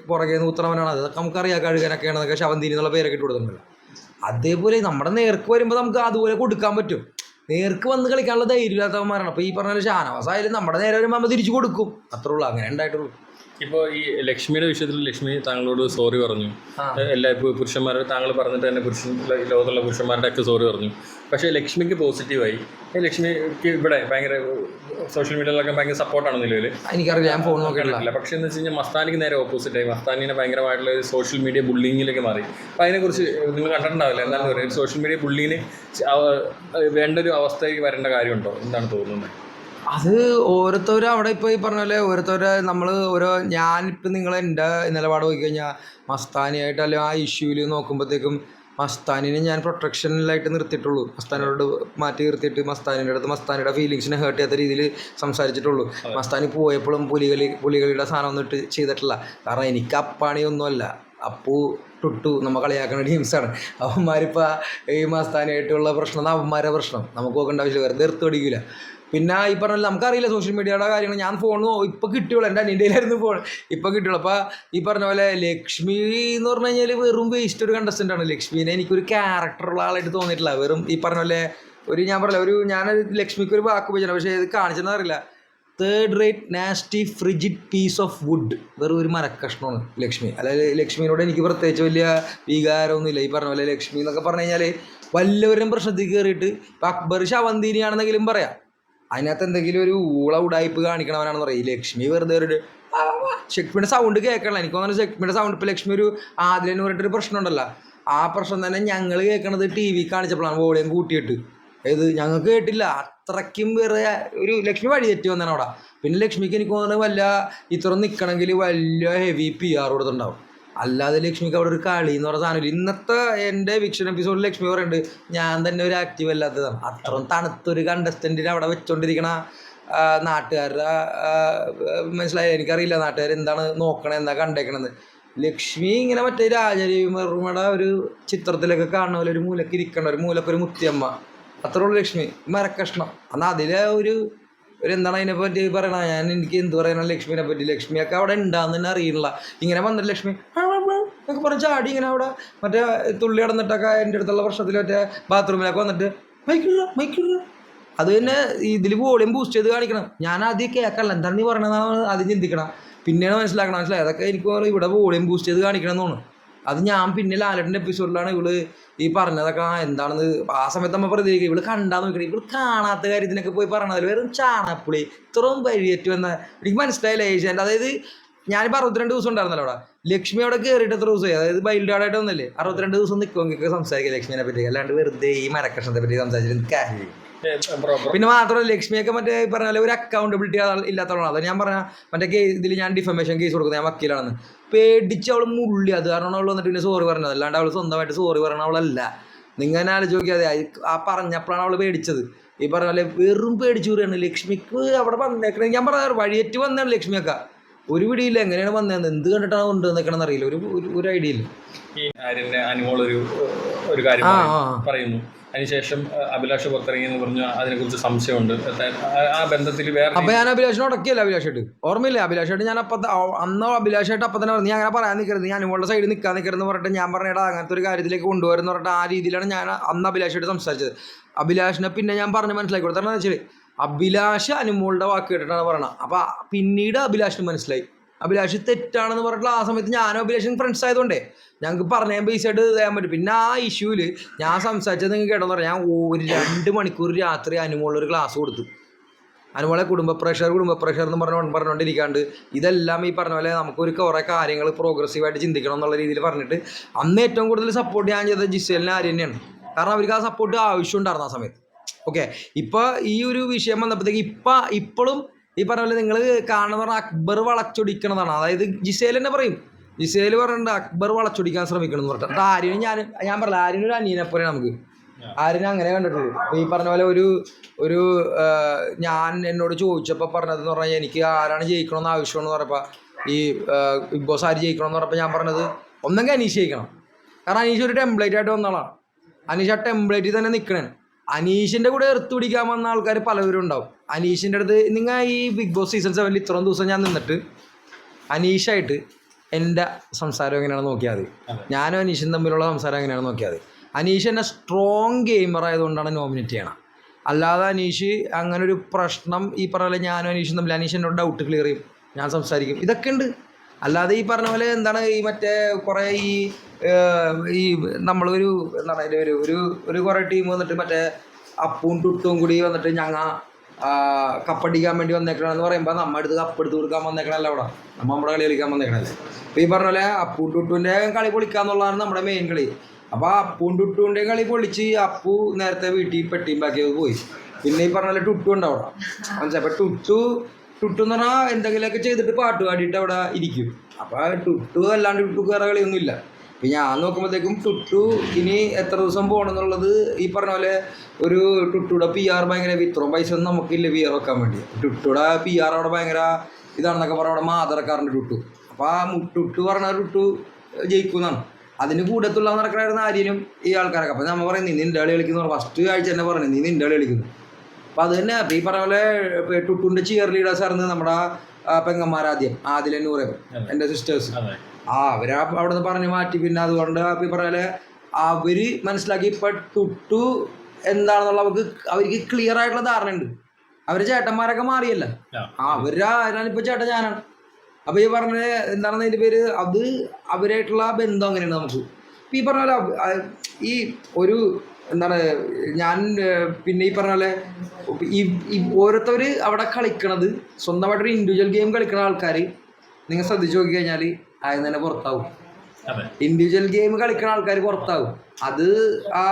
പുറകെ നൂത്രവനാണ്, അതൊക്കെ നമുക്കറിയാം. കഴുകനൊക്കെയാണെന്നൊക്കെ ശവന്തീനി എന്നുള്ള പേരൊക്കെ ഇട്ട് കൊടുക്കുന്നുണ്ടല്ലോ. അതേപോലെ നമ്മുടെ നേർക്ക് വരുമ്പോൾ നമുക്ക് അതുപോലെ കൊടുക്കാൻ പറ്റും. നേർക്ക് വന്ന് കളിക്കാനുള്ള ധൈര്യമില്ലാത്തവന്മാരാണ്. അപ്പോൾ ഈ പറഞ്ഞ പോലെ ഷാനവാസ് ആയാലും നമ്മുടെ നേരെ വരുമ്പോൾ നമ്മൾ തിരിച്ചു കൊടുക്കും, അത്രേ ഉള്ളൂ. അങ്ങനെ ഉണ്ടായിട്ടുള്ളൂ. ഇപ്പോൾ ഈ ലക്ഷ്മിയുടെ വിഷയത്തിൽ ലക്ഷ്മി താങ്കളോട് സോറി പറഞ്ഞു. എല്ലാ പുരുഷന്മാരും താങ്കൾ പറഞ്ഞിട്ട് തന്നെ ലോകത്തുള്ള പുരുഷന്മാരുടെ ഒക്കെ സോറി പറഞ്ഞു. പക്ഷേ ലക്ഷ്മിക്ക് പോസിറ്റീവായി. ലക്ഷ്മിക്ക് ഇവിടെ ഭയങ്കര സോഷ്യൽ മീഡിയയിലൊക്കെ ഭയങ്കര സപ്പോർട്ടാണ് നിലവിൽ. എനിക്കറിയില്ല, ഞാൻ ഫോൺ നോക്കിയിട്ടില്ല. പക്ഷേ എന്ന് വെച്ച് കഴിഞ്ഞാൽ മസ്താനിക്ക് നേരെ ഓപ്പോസിറ്റായി. മസ്താനിനെ ഭയങ്കരമായിട്ടുള്ള സോഷ്യൽ മീഡിയ ബുള്ളിങ്ങിലേക്ക് മാറി. അപ്പോൾ അതിനെക്കുറിച്ച് നിങ്ങൾ കണ്ടിട്ടുണ്ടാവില്ല, എന്താണ് പറയുക, സോഷ്യൽ മീഡിയ ബുള്ളിങ്ങിന് വേണ്ട ഒരു അവസ്ഥയ്ക്ക് വരേണ്ട കാര്യമുണ്ടോ, എന്താണ് തോന്നുന്നത്? അത് ഓരോരുത്തരും അവിടെ ഇപ്പോൾ ഈ പറഞ്ഞ പോലെ ഞാനിപ്പോൾ എൻ്റെ നിലപാട് നോക്കിക്കഴിഞ്ഞാൽ മസ്താനിയായിട്ട് അല്ലെങ്കിൽ ആ ഇഷ്യൂവിൽ നോക്കുമ്പോഴത്തേക്കും മസ്താനിനെ ഞാൻ പ്രൊട്ടക്ഷനിലായിട്ട് നിർത്തിയിട്ടുള്ളൂ. മസ്താനിയോട് മാറ്റി നിർത്തിയിട്ട് മസ്താനിയുടെ ഫീലിങ്സിനെ ഹേർട്ട് ചെയ്യാത്ത രീതിയിൽ സംസാരിച്ചിട്ടുള്ളൂ. മസ്താനി പോയപ്പോഴും പുലികളിയുടെ സാധനം ഒന്നും ചെയ്തിട്ടില്ല. കാരണം എനിക്ക് അപ്പാണിയൊന്നുമല്ല, അപ്പു ടുട്ടു നമ്മൾ കളിയാക്കുന്ന ടീംസാണ്. അവന്മാരിപ്പോൾ ഈ മസ്താനിയായിട്ടുള്ള പ്രശ്നം അവന്മാരുടെ പ്രശ്നം, നമുക്ക് നോക്കേണ്ട ആവശ്യമില്ല, വെറുതെ എർത്ത് പഠിക്കില്ല. പിന്നെ ഈ പറഞ്ഞ നമുക്കറിയില്ല സോഷ്യൽ മീഡിയയുടെ കാര്യങ്ങൾ. ഞാൻ ഫോൺ ഇപ്പോൾ കിട്ടിയുള്ളൂ, എൻ്റെ അനിയൻ്റെയിലായിരുന്നു ഫോൺ, ഇപ്പോൾ കിട്ടിയുള്ളൂ. അപ്പോൾ ഈ പറഞ്ഞ പോലെ ലക്ഷ്മി എന്ന് പറഞ്ഞു കഴിഞ്ഞാൽ വെറും വേസ്റ്റ് ഒരു കണ്ടസ്റ്റൻ്റാണ്. ലക്ഷ്മീനെ എനിക്കൊരു ക്യാരക്ടറുള്ള ആളായിട്ട് തോന്നിയിട്ടില്ല. വെറും ഈ പറഞ്ഞ പോലെ ഞാൻ ലക്ഷ്മിക്ക് ഒരു വാക്ക് ഉപയോഗിച്ചു, പക്ഷേ ഇത് കാണിച്ചെന്ന് അറിയില്ല. Third rate nasty frigid piece of wood, വെറും ഒരു മരക്കഷ്ണമാണ് ലക്ഷ്മി. അതായത് ലക്ഷ്മിനോട് എനിക്ക് പ്രത്യേകിച്ച് വലിയ വികാരമൊന്നുമില്ല. ഈ പറഞ്ഞ പോലെ ലക്ഷ്മി എന്നൊക്കെ പറഞ്ഞു കഴിഞ്ഞാൽ വല്ലവരും പ്രശ്നത്തിൽ കയറിയിട്ട് ഇപ്പം അക്ബർ ശവന്തീനിയാണെന്നെങ്കിലും പറയാം, അതിനകത്ത് എന്തെങ്കിലും ഒരു ഉടായ്പ് കാണിക്കണവനാണെന്ന് പറയും. ഈ ലക്ഷ്മി വെറുതെ ഒരു ലക്ഷ്മിയുടെ സൗണ്ട് കേൾക്കണല്ലോ. എനിക്ക് തോന്നുന്നു ലക്ഷ്മിയുടെ സൗണ്ട് ഇപ്പോൾ ലക്ഷ്മി ഒരു ആദിലെന്ന് പറഞ്ഞിട്ടൊരു പ്രശ്നം ഉണ്ടല്ലോ, ആ പ്രശ്നം തന്നെ ഞങ്ങൾ കേൾക്കണത് ടി വി കാണിച്ചപ്പോഴാണ്, വോളിയം കൂട്ടിയിട്ട്. ഞങ്ങൾക്ക് കേട്ടില്ല, അത്രയ്ക്കും വേറെ ഒരു ലക്ഷ്മി വഴി തെറ്റി വന്നതാണ് അവിടെ. പിന്നെ ലക്ഷ്മിക്ക് എനിക്ക് തോന്നുന്നത് ഇത്ര നിൽക്കണമെങ്കിൽ വലിയ ഹെവി PR കൊടുത്തിട്ടുണ്ടാവും. അല്ലാതെ ലക്ഷ്മിക്ക് അവിടെ ഒരു കളി എന്ന് പറഞ്ഞ സാധനമില്ല. ഇന്നത്തെ എൻ്റെ വിക്ഷൻ എപ്പിസോഡിൽ ലക്ഷ്മി പറയുന്നുണ്ട് ഞാൻ തന്നെ ഒരു ആക്റ്റീവ് അല്ലാത്തതാണ്. അത്രയും തണുത്തൊരു കണ്ടസ്റ്റൻറ്റിനെ അവിടെ വെച്ചോണ്ടിരിക്കണ നാട്ടുകാരുടെ മനസ്സിലായി, എനിക്കറിയില്ല നാട്ടുകാർ എന്താണ് നോക്കണത്, എന്താ കണ്ടേക്കണത്. ലക്ഷ്മി ഇങ്ങനെ മറ്റേ രാജരവിവർമ്മയുടെ ഒരു ചിത്രത്തിലൊക്കെ കാണുന്ന പോലെ ഒരു മൂലക്ക് ഇരിക്കണ, ഒരു മൂലക്കൊരു മുത്തിയമ്മ, അത്രേ ഉള്ളൂ ലക്ഷ്മി, മരക്കഷ്ണം. എന്നാൽ അതിലെ ഒരു എന്താണ് അതിനെ പറ്റി പറയണ, എനിക്ക് എന്ത് പറയണം ലക്ഷ്മിനെ പറ്റി. ലക്ഷ്മിയൊക്കെ അവിടെ ഉണ്ടാകുന്ന തന്നെ അറിയില്ല. ഇങ്ങനെ വന്നിട്ട് ലക്ഷ്മി എന്നൊക്കെ പറഞ്ഞ് ചാടി ഇങ്ങനെ അവിടെ മറ്റേ തുള്ളി നടന്നിട്ടൊക്കെ എൻ്റെ അടുത്തുള്ള പ്രശ്നത്തിൽ മറ്റേ ബാത്റൂമിലൊക്കെ വന്നിട്ട് മൈക്കിടുക. അത് തന്നെ ഇതിൽ വോളിയം ബൂസ്റ്റ് ചെയ്ത് കാണിക്കണം. ഞാൻ ആദ്യം കേൾക്കല്ല, എന്താണ് നീ പറയണതെന്നാണ് ആദ്യം ചിന്തിക്കണം, പിന്നെയാണ് മനസ്സിലായി അതൊക്കെ എനിക്ക് ഇവിടെ വോളിയം ബൂസ്റ്റ് ചെയ്ത് കാണിക്കണം എന്ന് തോന്നുന്നു. അത് ഞാൻ പിന്നെ ലാലേട്ടൻ്റെ എപ്പിസോഡിലാണ് ഇവള് ഈ പറഞ്ഞതൊക്കെ എന്താണെന്ന് ആ സമയത്ത് നമ്മൾ പ്രതികരിക്കുക. ഇവള് കണ്ടാന്ന് നോക്കണം, ഇവള് കാണാത്ത കാര്യത്തിനൊക്കെ പോയി പറയണതിൽ വെറും ചാണാപ്പുളി ഇത്രയും പരിയേറ്റ് വന്ന എനിക്ക് മനസ്സിലായില്ല ഏഷ്യാൻ്റെ. അതായത് ഞാനിപ്പോൾ 62 ദിവസം ഉണ്ടായിരുന്നല്ലോ അവിടെ. ലക്ഷ്മി അവിടെ കയറിയിട്ട് എത്ര ദിവസമായി, അതായത് ബൈൽഡാടായിട്ട് വന്നല്ലേ, 62 ദിവസം നിൽക്കുമെങ്കിൽ സംസാരിക്കുക ലക്ഷ്മിനെ പറ്റി, അല്ലാണ്ട് വെറുതെ ഈ മരക്കഷ്ണത്തെ പറ്റി സംസാരിച്ചിട്ട് കാര്യം. പിന്നെ മാത്രമല്ല ലക്ഷ്മിയൊക്കെ മറ്റേ പറഞ്ഞാൽ ഒരു അക്കൗണ്ടബിലിറ്റി ഇല്ലാത്തവളാണ്. അത് ഞാൻ പറഞ്ഞ മറ്റേ ഇതിൽ ഞാൻ ഡിഫമേഷൻ കേസ് കൊടുക്കുന്നത്, ഞാൻ വക്കീലാണെന്ന് പേടിച്ച് അവൾ മുള്ളി. അത് കാരണം അവൾ വന്നിട്ട് പിന്നെ സോറി പറഞ്ഞത്, അല്ലാണ്ട് അവൾ സ്വന്തമായിട്ട് സോറി പറഞ്ഞ അവളല്ല. നിങ്ങൾ തന്നെ ആലോചിച്ച് നോക്കിയാൽ ആ പറഞ്ഞപ്പോഴാണ് അവൾ പേടിച്ചത്. ഈ പറഞ്ഞ പോലെ വെറും പേടിച്ചു കൂടിയാണ് ലക്ഷ്മിക്ക് അവിടെ വന്നേക്കണേ. ഞാൻ പറഞ്ഞ വഴിയേറ്റ് വന്നതാണ് ലക്ഷ്മിയൊക്കെ, ഒരു പിടിയില്ല എങ്ങനെയാണ് വന്നതെന്ന്, എന്ത് കണ്ടിട്ടാണ് കൊണ്ടുവന്നേക്കണമെന്ന് അറിയില്ല, ഒരു ഐഡിയ ഇല്ല. ഈ ആര്യൻ്റെ അനുമോൾ ഒരു കാര്യം പറയുന്നു, അതിനുശേഷം അഭിലാഷ് പുറത്തിറങ്ങി എന്ന് പറഞ്ഞു, അതിനെക്കുറിച്ച് സംശയമുണ്ട്. ആ ബന്ധത്തിൽ വേറെ അപ്പൊ ഞാൻ അഭിലാഷിനെ ഉടക്കിയല്ല, അഭിലാഷായിട്ട് ഓർമ്മയില്ല. അഭിലാഷായിട്ട് ഞാൻ അന്ന് അഭിലാഷായിട്ട് അപ്പം തന്നെ പറഞ്ഞു, ഞാൻ അങ്ങനെ പറയാൻ നിൽക്കരുത്, ഞാൻ അനുമോളുടെ സൈഡിൽ നിൽക്കാൻ നിൽക്കരുതെന്ന് പറഞ്ഞിട്ട് ഞാൻ പറഞ്ഞിട്ട് അങ്ങനത്തെ ഒരു കാര്യത്തിലേക്ക് കൊണ്ടുവരുമെന്ന് പറഞ്ഞിട്ട് ആ രീതിയിലാണ് ഞാൻ അന്ന് അഭിലാഷായിട്ട് സംസാരിച്ചത്. അഭിലാഷിനെ പിന്നെ ഞാൻ പറഞ്ഞ് മനസ്സിലാക്കി കൊടുത്തതെന്ന് വെച്ചാൽ അഭിലാഷ് അനുമോളുടെ വാക്ക് കേട്ടിട്ടാണ് പറയണത്. അപ്പം പിന്നീട് അഭിലാഷിന് മനസ്സിലായി അഭിലാഷ് തെറ്റാണെന്ന് പറഞ്ഞിട്ടുള്ള. ആ സമയത്ത് ഞാനും അഭിലാഷും ഫ്രണ്ട്സ് ആയതുകൊണ്ടേ ഞങ്ങൾക്ക് പറഞ്ഞാൽ ബേസ് ആയിട്ട് ചെയ്യാൻ പറ്റും. പിന്നെ ആ ഇഷ്യൂവിൽ ഞാൻ സംസാരിച്ചത് നിങ്ങൾക്ക് കേട്ടോന്ന് പറഞ്ഞാൽ ഞാൻ ഒരു 2 മണിക്കൂർ രാത്രി അനുമോളൊരു ക്ലാസ് കൊടുത്തു. അനുമോളെ കുടുംബ പ്രഷർ എന്ന് പറഞ്ഞുകൊണ്ടിരിക്കാണ്ട് ഇതെല്ലാം ഈ പറഞ്ഞ പോലെ നമുക്കൊരു കുറേ കാര്യങ്ങൾ പ്രോഗ്രസീവായിട്ട് ചിന്തിക്കണം എന്നുള്ള രീതിയിൽ പറഞ്ഞിട്ട് അന്ന് ഏറ്റവും കൂടുതൽ സപ്പോർട്ട് ഞാൻ ചെയ്തത് ജിസേലിനെ ആര്യ തന്നെയാണ്. കാരണം അവർക്ക് ആ സപ്പോർട്ട് ആവശ്യമുണ്ടായിരുന്നു ആ സമയത്ത്. ഓക്കെ, ഇപ്പോൾ ഈ ഒരു വിഷയം വന്നപ്പോഴത്തേക്ക് ഇപ്പോഴും ഈ പറഞ്ഞ പോലെ നിങ്ങൾ കാണുന്ന പറഞ്ഞാൽ അക്ബർ വളച്ചൊടിക്കണതാണ്. അതായത് ജിസേൽ തന്നെ പറയും, ജിസേൽ പറഞ്ഞിട്ട് അക്ബർ വളച്ചൊടിക്കാൻ ശ്രമിക്കണം എന്ന് പറഞ്ഞിട്ട്. ആര്യനും ഞാൻ പറഞ്ഞില്ല, ആര്യനൊരു അനിയനെപ്പോലെ നമുക്ക് ആര്യനെ അങ്ങനെ കണ്ടിട്ടുള്ളൂ. ഈ പറഞ്ഞ പോലെ ഒരു ഞാൻ എന്നോട് ചോദിച്ചപ്പോൾ പറഞ്ഞതെന്ന് പറഞ്ഞാൽ എനിക്ക് ആരാണ് ജയിക്കണമെന്ന് ആവശ്യമെന്ന് പറഞ്ഞപ്പോൾ ഈ ബിഗ് ബോസ് ആര് ജയിക്കണമെന്ന് പറഞ്ഞപ്പോൾ ഞാൻ പറഞ്ഞത് ഒന്നെങ്കിൽ അനീഷ് ജയിക്കണം. കാരണം അനീഷ് ഒരു ടെംപ്ലേറ്റ് ആയിട്ട് വന്ന ആളാണ്. അനീഷ് ആ ടെംപ്ലേറ്റിൽ തന്നെ നിൽക്കണേ. അനീഷിൻ്റെ കൂടെ എർത്ത് പിടിക്കാൻ വന്ന ആൾക്കാർ പലവരും ഉണ്ടാവും. അനീഷിൻ്റെ അടുത്ത് നിങ്ങൾ ഈ ബിഗ് ബോസ് സീസൺ 7 ഇത്രയും ദിവസം ഞാൻ നിന്നിട്ട് അനീഷായിട്ട് എൻ്റെ സംസാരം എങ്ങനെയാണെന്ന് നോക്കിയാൽ മതി, ഞാനും അനീഷും തമ്മിലുള്ള സംസാരം എങ്ങനെയാണെന്ന് നോക്കിയാൽ മതി. അനീഷ് എന്നെ സ്ട്രോങ് ഗെയിമർ ആയതുകൊണ്ടാണ് നോമിനേറ്റ് ചെയ്യണം. അല്ലാതെ അനീഷ് അങ്ങനെ ഒരു പ്രശ്നം ഈ പറഞ്ഞ പോലെ ഞാനും അനീഷും തമ്മിൽ അനീഷ് എന്നോട് ഡൗട്ട് ക്ലിയർ ചെയ്യും, ഞാൻ സംസാരിക്കും, ഇതൊക്കെ ഉണ്ട്. അല്ലാതെ ഈ പറഞ്ഞ പോലെ എന്താണ് ഈ മറ്റേ കുറേ ഈ നമ്മളൊരു എന്താണ് അതിൻ്റെ ഒരു കുറേ ടീം വന്നിട്ട് മറ്റേ അപ്പും ടുട്ടും കൂടി വന്നിട്ട് ഞങ്ങൾ കപ്പടിക്കാൻ വേണ്ടി വന്നേക്കണമെന്ന് പറയുമ്പോൾ നമ്മുടെ അടുത്ത് കപ്പെടുത്ത് കൊടുക്കാൻ വന്നേക്കണമല്ല, അവിടെ നമ്മുടെ കളി കളിക്കാൻ വന്നേക്കണല്ലേ. അപ്പോൾ ഈ പറഞ്ഞ പോലെ അപ്പും ടുട്ടുവിൻ്റെ കളി പൊളിക്കാന്നുള്ളതാണ് നമ്മുടെ മെയിൻ കളി. അപ്പോൾ അപ്പും ടുട്ടുവിൻ്റെ കളി പൊളിച്ച് അപ്പു നേരത്തെ വീട്ടിൽ പെട്ടിയും ബാക്കിയൊക്കെ പോയി. പിന്നെ ഈ പറഞ്ഞ പോലെ ടുട്ടു ഉണ്ട് അവിടെ മനസ്സിലായി. അപ്പോൾ ടുട്ടു എന്ന് പറഞ്ഞാൽ എന്തെങ്കിലുമൊക്കെ ചെയ്തിട്ട് പാട്ട് പാടിയിട്ട് അവിടെ ഇരിക്കും. അപ്പോൾ ടുട്ടു അല്ലാണ്ട് ടുട്ടു വേറെ കളിയൊന്നുമില്ല. അപ്പം ഞാൻ നോക്കുമ്പോഴത്തേക്കും ടുട്ടു ഇനി എത്ര ദിവസം പോകണമെന്നുള്ളത് ഈ പറഞ്ഞ പോലെ ഒരു ടുട്ടുയുടെ PR ഭയങ്കര ഇത്രയും പൈസ ഒന്നും നമുക്കില്ല PR വെക്കാൻ വേണ്ടി. ടുട്ടുയുടെ PR അവിടെ ഭയങ്കര ഇതാണെന്നൊക്കെ പറഞ്ഞാൽ അവിടെ മാതറക്കാറുണ്ട് ടുട്ടു. അപ്പോൾ ആ ടുട്ടു പറഞ്ഞ ടുട്ടു ജയിക്കുന്നതാണ്. അതിന് കൂടത്തുള്ള നടക്കണമായിരുന്നു ആര്യനും ഈ ആൾക്കാരൊക്കെ. അപ്പോൾ നമ്മൾ പറയും നീ നിൻ്റെ കളി കളിക്കുന്നു, ഫസ്റ്റ് ആഴ്ച തന്നെ പറഞ്ഞു നീ നിൻ്റെ കളി കളിക്കുന്നു. അപ്പോൾ അത് തന്നെ ഈ പറഞ്ഞ പോലെ ടുട്ടുൻ്റെ ചിയർ ലീഡേഴ്സ് ആയിരുന്നു നമ്മുടെ പെങ്ങന്മാരാദ്യം ആദില നൂറ് എൻ്റെ സിസ്റ്റേഴ്സ്. അവരെ അവിടെ നിന്ന് പറഞ്ഞ് മാറ്റി. പിന്നെ അതുകൊണ്ട് ഈ പറഞ്ഞ പോലെ അവർ മനസ്സിലാക്കി ഇപ്പം ടുട്ടു എന്താണെന്നുള്ള അവർക്ക് ക്ലിയർ ആയിട്ടുള്ള ധാരണ ഉണ്ട്. അവർ ചേട്ടന്മാരൊക്കെ മാറിയല്ല, അവരാണിപ്പോൾ ചേട്ടൻ ഞാനാണ്. അപ്പോൾ ഈ പറഞ്ഞ എന്താണെന്ന് അതിൻ്റെ പേര് അത് അവരായിട്ടുള്ള ബന്ധം അങ്ങനെയാണ് നമുക്ക്. ഇപ്പം ഈ പറഞ്ഞ പോലെ ഈ ഒരു എന്താണ് ഞാൻ പിന്നെ ഈ പറഞ്ഞ പോലെ ഈ ഓരോരുത്തർ അവിടെ കളിക്കണത് സ്വന്തമായിട്ടൊരു ഇൻഡിവിജ്വൽ ഗെയിം കളിക്കുന്ന ആൾക്കാർ നിങ്ങൾ ശ്രദ്ധിച്ച് നോക്കി കഴിഞ്ഞാൽ ആദ്യം തന്നെ പുറത്താവും. ഇൻഡിവിജ്വൽ ഗെയിം കളിക്കുന്ന ആൾക്കാർ പുറത്താവും. അത് ആ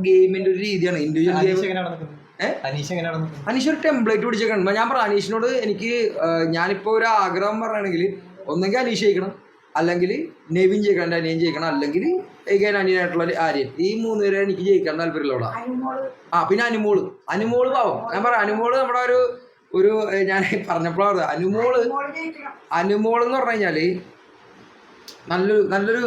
ഗെയിമിൻ്റെ ഒരു രീതിയാണ് ഇൻഡിവിജ്വൽ ഗെയിം. അനീഷ് ഒരു ടെംപ്ലേറ്റ് പിടിച്ചേക്കണം. ഞാൻ പറഞ്ഞു അനീഷിനോട് എനിക്ക് ഞാനിപ്പോൾ ഒരു ആഗ്രഹം പറയുകയാണെങ്കിൽ ഒന്നെങ്കിൽ അനീഷ് ജയിക്കണം, അല്ലെങ്കിൽ നെവിൻ ജയിക്കണം, എൻ്റെ അനിയൻ ജയിക്കണം, അല്ലെങ്കിൽ ഏകൻ അനിയനായിട്ടുള്ള ആര്യൻ. ഈ 3 പേരെ എനിക്ക് ജയിക്കാൻ താല്പര്യമുള്ള അവിടെ. പിന്നെ അനുമോള് പാവം. ഞാൻ പറയാം അനുമോള് നമ്മുടെ ഒരു ഒരു ഞാൻ പറഞ്ഞപ്പോഴാണ് അനുമോൾ എന്ന് പറഞ്ഞു കഴിഞ്ഞാൽ നല്ലൊരു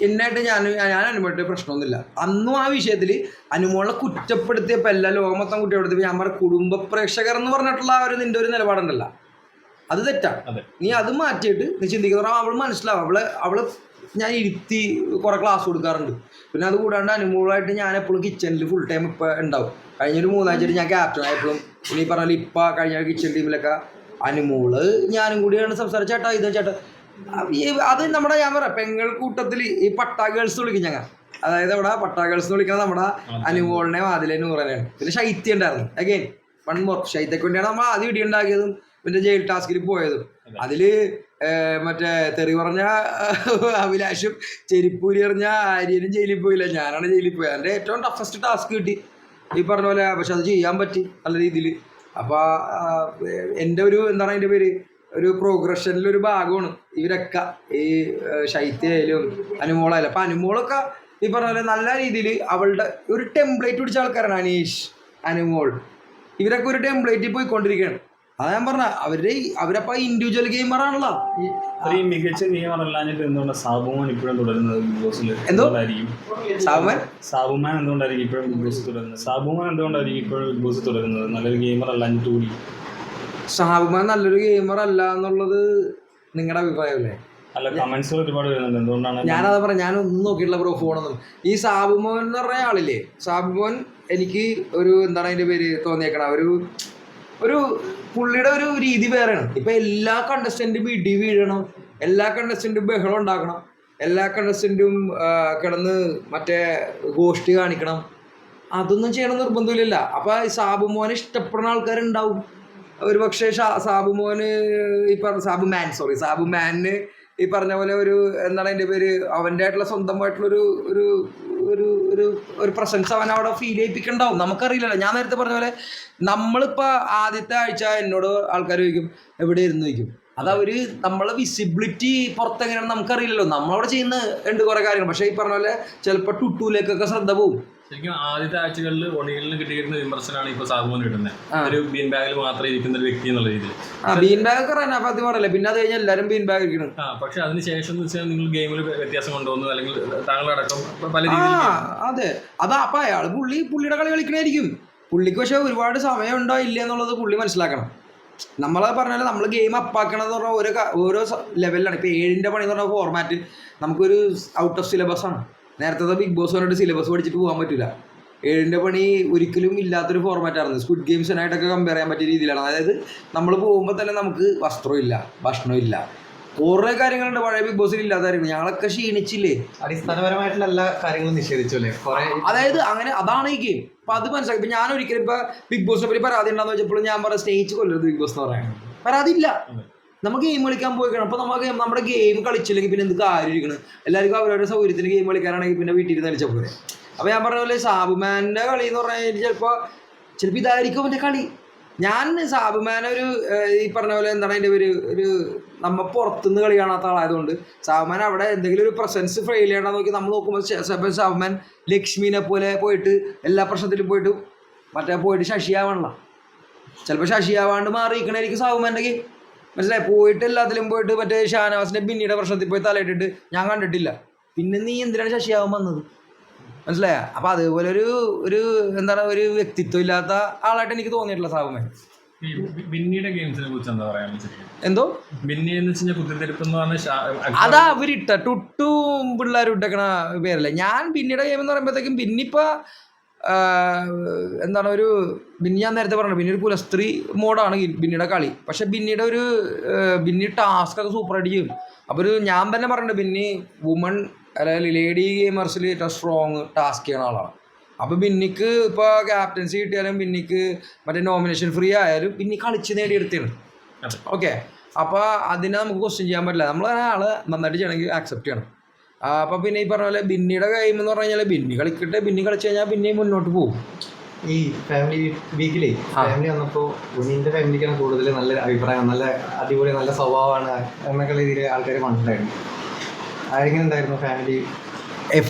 എന്നായിട്ട് ഞാൻ അനുഭവപ്പെട്ട പ്രശ്നമൊന്നുമില്ല. അന്നും ആ വിഷയത്തിൽ അനുമോളെ കുറ്റപ്പെടുത്തിയപ്പോൾ എല്ലാ ലോകം മൊത്തം കുറ്റപ്പെടുത്തിയപ്പോൾ ഞാൻ പറഞ്ഞ കുടുംബ പ്രേക്ഷകർ എന്ന് പറഞ്ഞിട്ടുള്ള ആ ഒരു നിൻ്റെ ഒരു നിലപാടുണ്ടല്ല, അത് തെറ്റാണ്. നീ അത് മാറ്റിയിട്ട് നീ ചിന്തിക്കുന്ന അവൾ മനസ്സിലാവും. അവള് ഞാൻ ഇരുത്തി കുറെ ക്ലാസ് കൊടുക്കാറുണ്ട്. പിന്നെ അത് കൂടാണ്ട് അനുമോളായിട്ട് ഞാൻ എപ്പോഴും കിച്ചണിൽ ഫുൾ ടൈം ഇപ്പം ഉണ്ടാവും. കഴിഞ്ഞൊരു 3 ആഴ്ച ഞാൻ ക്യാപ്റ്റൻ ആയപ്പോഴും ഇനി പറഞ്ഞാൽ ഇപ്പം കഴിഞ്ഞ കിച്ചൺ ടീമിലൊക്കെ അനുമോള് ഞാനും കൂടിയാണ് സംസാരിച്ച ചേട്ടാ ഇത് ചേട്ടാ. അത് നമ്മുടെ ഞാൻ പറയാം പെങ്ങൾ കൂട്ടത്തിൽ ഈ പട്ടാ ഗേൾസ് വിളിക്കും ഞങ്ങൾ. അതായത് അവിടെ പട്ടാ ഗേൾസ് എന്ന് വിളിക്കുന്നത് നമ്മുടെ അനുമോളിനെ ആദിലെ നൂറനെയാണ്. പിന്നെ ശൈത്യം ഉണ്ടായിരുന്നു. അഗൈൻ വൺ മോർ ശൈത്യക്ക് വേണ്ടിയാണ് നമ്മൾ ആദ്യം ഇടി ഉണ്ടാക്കിയതും പിന്നെ ജയിൽ ടാസ്കിൽ പോയതും. അതില് മറ്റേ തെറി പറഞ്ഞ അഭിലാഷും ചെരിപ്പൂരി എറിഞ്ഞ ആര്യനും ജയിലിൽ പോയില്ല, ഞാനാണ് ജയിലിൽ പോയത്. എൻ്റെ ഏറ്റവും ടഫസ്റ്റ് ടാസ്ക് കിട്ടി ഈ പറഞ്ഞ പോലെ. പക്ഷെ അത് ചെയ്യാൻ പറ്റി നല്ല രീതിയിൽ. അപ്പോൾ എൻ്റെ ഒരു എന്താണ് അതിൻ്റെ പേര് ഒരു പ്രോഗ്രഷനിലൊരു ഭാഗമാണ് ഇവരൊക്കെ, ഈ ശൈത്യായാലും അനുമോളായാലും. അപ്പം അനുമോളൊക്കെ ഈ പറഞ്ഞ പോലെ നല്ല രീതിയിൽ അവളുടെ ഒരു ടെംപ്ലേറ്റ് പിടിച്ച ആൾക്കാരാണ്. അനീഷ്, അനുമോൾ ഇവരൊക്കെ ഒരു ടെംപ്ലേറ്റിൽ പോയിക്കൊണ്ടിരിക്കുകയാണ്. അതാ ഞാൻ പറഞ്ഞ അവരപ്പ ഇൻഡിവിജ്വൽ ഗെയിമറാണല്ലോ. മികച്ച ഗെയിമറല്ലാഞ്ഞിട്ട് എന്തുകൊണ്ട് സാബുമാൻ ഇപ്പോഴും തുടരുന്നത് ബിഗ് ബോസിൽ? എന്തുകൊണ്ടായിരിക്കും സാബുമാൻ എന്തുകൊണ്ടായിരിക്കും ഇപ്പോഴും ബിഗ് ബോസ് തുടരുന്നത്? സാബുമാൻ എന്തുകൊണ്ടായിരിക്കും ഇപ്പോഴും ബിഗ് ബോസ് തുടരുന്നത്? നല്ലൊരു ഗെയിമർ അല്ലാഞ്ഞിട്ട് കൂടി. സാബുമാൻ നല്ലൊരു ഗെയിമർ അല്ല എന്നുള്ളത് നിങ്ങളുടെ അഭിപ്രായമല്ലേ? അല്ല, കമന്റ്സുകൾ ഒരുപാട് വരുന്നുണ്ട്. എന്തുകൊണ്ടാണ്? ഞാനതാ പറയാം, ഞാനൊന്നും നോക്കിയിട്ടുള്ള ബ്രോ ഫോണൊന്നും. ഈ സാബുമോൻ എന്ന് പറഞ്ഞ ആളില്ലേ, സാബുമോൻ എനിക്ക് ഒരു എന്താണ് അതിൻ്റെ പേര് തോന്നിയേക്കണം, ഒരു പുള്ളിയുടെ ഒരു രീതി വേറെയാണ്. ഇപ്പം എല്ലാ കണ്ടസ്റ്റൻറ്റും ഇടി വീഴണം, എല്ലാ കണ്ടസ്റ്റൻറ്റും ബഹളം ഉണ്ടാക്കണം, എല്ലാ കണ്ടസ്റ്റൻറ്റും കിടന്ന് മറ്റേ ഗോഷ്ടി കാണിക്കണം, അതൊന്നും ചെയ്യണം നിർബന്ധമില്ല. അപ്പം സാബുമോനെ ഇഷ്ടപ്പെടുന്ന ആൾക്കാരുണ്ടാവും. ഒരു പക്ഷേ സാബുമോന് ഈ പറഞ്ഞ സാബുമാന് ഈ പറഞ്ഞ പോലെ ഒരു എന്താണ് അതിൻ്റെ പേര് അവൻ്റെ ആയിട്ടുള്ള സ്വന്തമായിട്ടുള്ളൊരു ഒരു ഒരു ഒരു ഒരു പ്രസൻസ് അവൻ അവിടെ ഫീൽ ചെയ്യിപ്പിക്കണ്ടാവും. നമുക്കറിയില്ലല്ലോ. ഞാൻ നേരത്തെ പറഞ്ഞ പോലെ നമ്മളിപ്പോൾ ആദ്യത്തെ ആഴ്ച എന്നോട് ആൾക്കാർ ചോദിക്കും എവിടെയായിരുന്നു ചോദിക്കും. അതവർ നമ്മളെ വിസിബിലിറ്റി പുറത്തെങ്ങനെയാണെന്ന് നമുക്കറിയില്ലല്ലോ. നമ്മളവിടെ ചെയ്യുന്ന ഉണ്ട് കുറേ കാര്യങ്ങൾ. പക്ഷേ ഈ പറഞ്ഞ പോലെ ചിലപ്പോൾ ടുട്ടൂലേക്കൊക്കെ ശ്രദ്ധ പോവും. ശരിക്കും ആദ്യത്തെ ആഴ്ചകളിൽ ഒണികളിൽ കിട്ടിയിരുന്ന വിമർശനമാണ് ഇപ്പോൾ സാബുമോൻ കിട്ടുന്നത്. ഒരു ബീൻ ബാഗിൽ മാത്രം ഇരിക്കുന്ന ഒരു വ്യക്തി എന്നുള്ള രീതിയിൽ. ബീൻ ബാഗ് പറയാൻ പറയല്ലേ, പിന്നെ അത് കഴിഞ്ഞാൽ എല്ലാവരും ബീൻ ബാഗ് ഇരിക്കണം. പക്ഷെ അതിനുശേഷം എന്ന് വെച്ചാൽ നിങ്ങൾ ഗെയിമിൽ വ്യത്യാസം കൊണ്ടുവന്നു, അല്ലെങ്കിൽ താങ്കളടക്കം പല രീതിയിൽ. അതെ, അതാ അപ്പം അയാൾ പുള്ളിയുടെ കളി കളിക്കണായിരിക്കും. പുള്ളിക്ക് പക്ഷെ ഒരുപാട് സമയം ഉണ്ടോ ഇല്ല എന്നുള്ളത് പുള്ളി മനസ്സിലാക്കണം. നമ്മളെ പറഞ്ഞാൽ നമ്മൾ ഗെയിം അപ്പാക്കണമെന്ന് പറഞ്ഞാൽ ഓരോ ലെവലിലാണ്. ഇപ്പോൾ 7ന്റെ പണി എന്ന് പറഞ്ഞ ഫോർമാറ്റ് നമുക്കൊരു ഔട്ട് ഓഫ് സിലബസ് ആണ്. നേരത്തെ ബിഗ് ബോസ് പറഞ്ഞിട്ട് സിലബസ് പഠിച്ചിട്ട് പോകാൻ പറ്റില്ല. 7ന്റെ പണി ഒരിക്കലും ഇല്ലാത്തൊരു ഫോർമാറ്റായിരുന്നു. സ്ക്വിഡ് ഗെയിംസിനായിട്ടൊക്കെ കമ്പയർ ചെയ്യാൻ പറ്റിയ രീതിയിലാണ്. അതായത് നമ്മൾ പോകുമ്പോൾ തന്നെ നമുക്ക് വസ്ത്രമില്ല, ഭക്ഷണമില്ല, കുറേ കാര്യങ്ങളുണ്ട് പഴയ ബിഗ് ബോസിൽ ഇല്ലാത്ത കാര്യങ്ങൾ. ഞങ്ങളൊക്കെ ക്ഷീണിച്ചില്ലേ, അടിസ്ഥാനപരമായിട്ടുള്ള എല്ലാ കാര്യങ്ങളും നിഷേധിച്ചു അല്ലേ. അതായത് അങ്ങനെ അതാണ് ഈ ഗെയിം. അപ്പം അത് മനസ്സിലാക്കി. ഇപ്പം ഞാനൊരിക്കലും ഇപ്പോൾ ബിഗ് ബോസിനെ പറ്റി പരാതി ഉണ്ടാന്ന് വെച്ചപ്പോൾ ഞാൻ പറയാം സ്നേഹിച്ച് കൊല്ലരുത് ബിഗ് ബോസ് എന്ന് പറയാൻ. പരാതി ഇല്ല. നമുക്ക് ഗെയിം കളിക്കാൻ പോയിക്കണം. അപ്പോൾ നമുക്ക് നമ്മുടെ ഗെയിം കളിച്ചില്ലെങ്കിൽ പിന്നെ എന്ത് കാര്യം ഇരിക്കണം. എല്ലാവർക്കും അവരവരുടെ സൗകര്യത്തിന് ഗെയിം കളിക്കാനാണെങ്കിൽ പിന്നെ വീട്ടിൽ നിന്ന് കളിച്ചാൽ പോലെ. അപ്പോൾ ഞാൻ പറഞ്ഞ പോലെ സാബുമാൻ്റെ കളി എന്ന് പറഞ്ഞാൽ ചിലപ്പോൾ ഇതായിരിക്കും അവൻ്റെ കളി. ഞാൻ സാബുമാനെ ഈ പറഞ്ഞ പോലെ എന്താണ് അതിൻ്റെ ഒരു നമ്മൾ പുറത്തുനിന്ന് കളി കാണാത്ത ആളായതുകൊണ്ട് സാബുമാൻ അവിടെ എന്തെങ്കിലും ഒരു പ്രസൻസ് ഫെയിൽ ചെയ്യണമെന്ന് നോക്കി നമ്മൾ നോക്കുമ്പോൾ സാബുമാൻ ലക്ഷ്മീനെ പോലെ പോയിട്ട് എല്ലാ പ്രശ്നത്തിലും പോയിട്ട് ശശിയാവണല്ലോ. ചിലപ്പോൾ ശശിയാവാണ്ട് മാറിയിരിക്കണായിരിക്കും സാബുമാൻ്റെ ഗെയിം. മനസ്സിലായി? പോയിട്ട് എല്ലാത്തിലും പോയിട്ട് മറ്റേ ഷാനവാസിൻ്റെ ബിന്നിയുടെ പ്രശ്നത്തിൽ പോയി തലയിട്ടിട്ട് ഞാൻ കണ്ടിട്ടില്ല. പിന്നെ നീ എന്തിനാണ് ശശിയാവാൻ വന്നത്? മനസ്സിലായ? അപ്പം അതുപോലെ ഒരു എന്താണ് ഒരു വ്യക്തിത്വം ഇല്ലാത്ത ആളായിട്ട് എനിക്ക് തോന്നിയിട്ടില്ല സാബുമാൻ. ബിന്നിയുടെ ഗെയിംസിനെ കുറിച്ച് എന്താ പറയാൻ? എന്തോ ബിന്നി എന്ന് വെച്ചാൽ കുത്തിത്തിരിപ്പ് എന്ന് പറഞ്ഞാൽ അതാ അവരിട്ട ടുട്ടും പിള്ളേരും ഇട്ടേക്കണ പേരല്ലേ. ഞാൻ ബിന്നിയുടെ ഗെയിം എന്ന് പറയുമ്പോഴത്തേക്കും ബിന്നിപ്പോൾ എന്താണ് ബിന്നി ഞാൻ നേരത്തെ പറഞ്ഞു ബിന്നി ഒരു പുലസ്ത്രീ മോഡാണ് ബിന്നിയുടെ കളി. പക്ഷെ ബിന്നി ടാസ്കൊക്കെ സൂപ്പറായിട്ട് ചെയ്യും. അപ്പോൾ ഞാൻ തന്നെ പറഞ്ഞിട്ടുണ്ട് ബിന്നി വുമൺ അല്ലെങ്കിൽ ലേഡി ഗെയിമേഴ്സിൽ ഏറ്റവും സ്ട്രോങ് ടാസ്ക് ചെയ്യുന്ന ആളാണ്. അപ്പോൾ ബിന്നിക്ക് ഇപ്പോൾ ക്യാപ്റ്റൻസി കിട്ടിയാലും ബിന്നിക്ക് മറ്റേ നോമിനേഷൻ ഫ്രീ ആയാലും ബിന്നി കളിച്ച് നേടിയെടുത്താണ്. ഓക്കെ, അപ്പോൾ അതിനെ നമുക്ക് ക്വസ്റ്റ്യൻ ചെയ്യാൻ പറ്റില്ല. നമ്മൾ ആളെ നന്നായിട്ട് ചെയ്യണമെങ്കിൽ ആക്സെപ്റ്റ് ചെയ്യണം. അപ്പം പിന്നെ ഈ പറഞ്ഞ പോലെ ബിന്നിയുടെ ഗെയിം എന്ന് പറഞ്ഞു കഴിഞ്ഞാൽ ബിന്നി കളിക്കട്ടെ, ബിന്നി കളിച്ചു കഴിഞ്ഞാൽ ബിന്നി മുന്നോട്ട് പോകും. ഈ ഫാമിലി വീക്കിലേ ഫാമിലി വന്നപ്പോൾ ബിന്നിൻ്റെ ഫാമിലിക്കാണ് കൂടുതൽ നല്ല അഭിപ്രായം, നല്ല അടിപൊളി നല്ല സ്വഭാവമാണ് എന്നൊക്കെ രീതിയിൽ ആൾക്കാർ കണ്ടിട്ടുണ്ടായിരുന്നു. അതെങ്ങനെ ഉണ്ടായിരുന്നു ഫാമിലി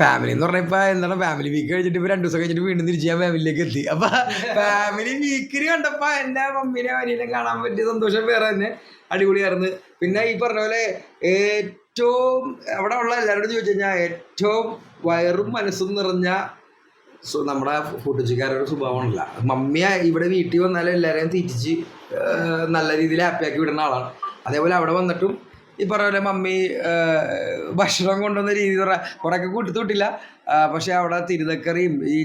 ഫാമിലി എന്ന് പറഞ്ഞാൽ ഇപ്പം എന്താണ് ഫാമിലി വീക്ക് കഴിച്ചിട്ട് ഇപ്പോൾ 2 ദിവസം കഴിഞ്ഞിട്ട് വീണ്ടും തിരിച്ച് ഞാൻ ഫാമിലിയിലേക്ക് എത്തി. അപ്പം ഫാമിലി വീക്കിന് കണ്ടപ്പോൾ എൻ്റെ മമ്മീനെ അനിയനെ കാണാൻ പറ്റിയ സന്തോഷം വേറെ തന്നെ അടിപൊളിയായിരുന്നു. പിന്നെ ഈ പറഞ്ഞ പോലെ ഏറ്റവും അവിടെ ഉള്ള എല്ലാവരോടും ചോദിച്ചു കഴിഞ്ഞാൽ ഏറ്റവും വയറും മനസ്സും നിറഞ്ഞ നമ്മുടെ ഫുട്ടുച്ചിക്കാരുടെ സ്വഭാവമാണല്ല. മമ്മി ഇവിടെ വീട്ടിൽ വന്നാലും എല്ലാവരെയും തീറ്റിച്ച് നല്ല രീതിയിൽ ഹാപ്പിയാക്കി വിടുന്ന ആളാണ്. അതേപോലെ അവിടെ വന്നിട്ടും ഈ പറഞ്ഞ പോലെ മമ്മി ഭക്ഷണം കൊണ്ടുവന്ന രീതി പറഞ്ഞാൽ കുറേയൊക്കെ കൂട്ടില്ല. പക്ഷേ അവിടെ തിരുതക്കറിയും ഈ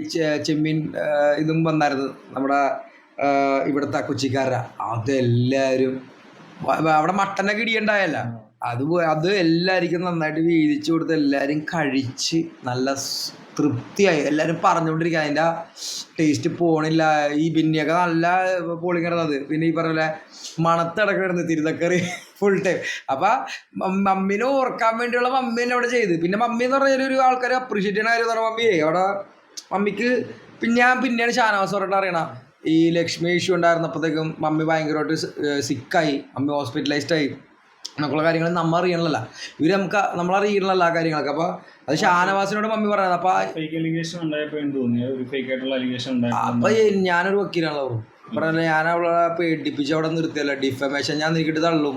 ചെമ്മീൻ ഇതും വന്നായിരുന്നു നമ്മുടെ ഇവിടുത്തെ കൊച്ചിക്കാരുടെ. അതെല്ലാവരും അവിടെ മട്ടനൊക്കെ ഇടിയുണ്ടായല്ല, അത് എല്ലാവർക്കും നന്നായിട്ട് വീതിച്ചു കൊടുത്ത് എല്ലാവരും കഴിച്ച് നല്ല തൃപ്തിയായി എല്ലാവരും പറഞ്ഞുകൊണ്ടിരിക്കുക. അതിൻ്റെ ടേസ്റ്റ് പോണില്ല. ഈ ബിന്നിയൊക്കെ നല്ല പോളിങ് കിടന്നത്. പിന്നെ ഈ പറഞ്ഞ പോലെ മണത്തടക്കിടുന്നത് തിരുതക്കറി ഫുൾ ടൈം. അപ്പം മമ്മീനെ ഓർക്കാൻ വേണ്ടിയുള്ള മമ്മി തന്നെ അവിടെ ചെയ്ത്. പിന്നെ മമ്മി എന്ന് പറഞ്ഞാൽ ഒരു ആൾക്കാർ അപ്രീഷിയേറ്റ് ചെയ്യുന്ന കാര്യം എന്ന് പറഞ്ഞാൽ മമ്മിയെ അവിടെ മമ്മിക്ക് പിന്നെയാണ് ഷാനവാസ് പറഞ്ഞിട്ട് അറിയണം. ഈ ലക്ഷ്മി ഇഷ്യൂ ഉണ്ടായിരുന്നപ്പോഴത്തേക്കും മമ്മി ഭയങ്കരമായിട്ട് സിക്കായി, മമ്മി ഹോസ്പിറ്റലൈസ്ഡായി എന്നൊക്കെയുള്ള കാര്യങ്ങൾ നമ്മൾ അറിയണമല്ല. നമ്മളറിയണമല്ല ആ കാര്യങ്ങളൊക്കെ. അപ്പോൾ അത് ഷാനവാസിനോട് മമ്മി പറഞ്ഞത്. അപ്പോൾ ഞാനൊരു വക്കീലാണല്ലോ പറഞ്ഞ, ഞാൻ അവളെ പേടിപ്പിച്ച് അവിടെ നിർത്തിയല്ല. ഡിഫമേഷൻ ഞാൻ നീക്കിട്ട് തള്ളും.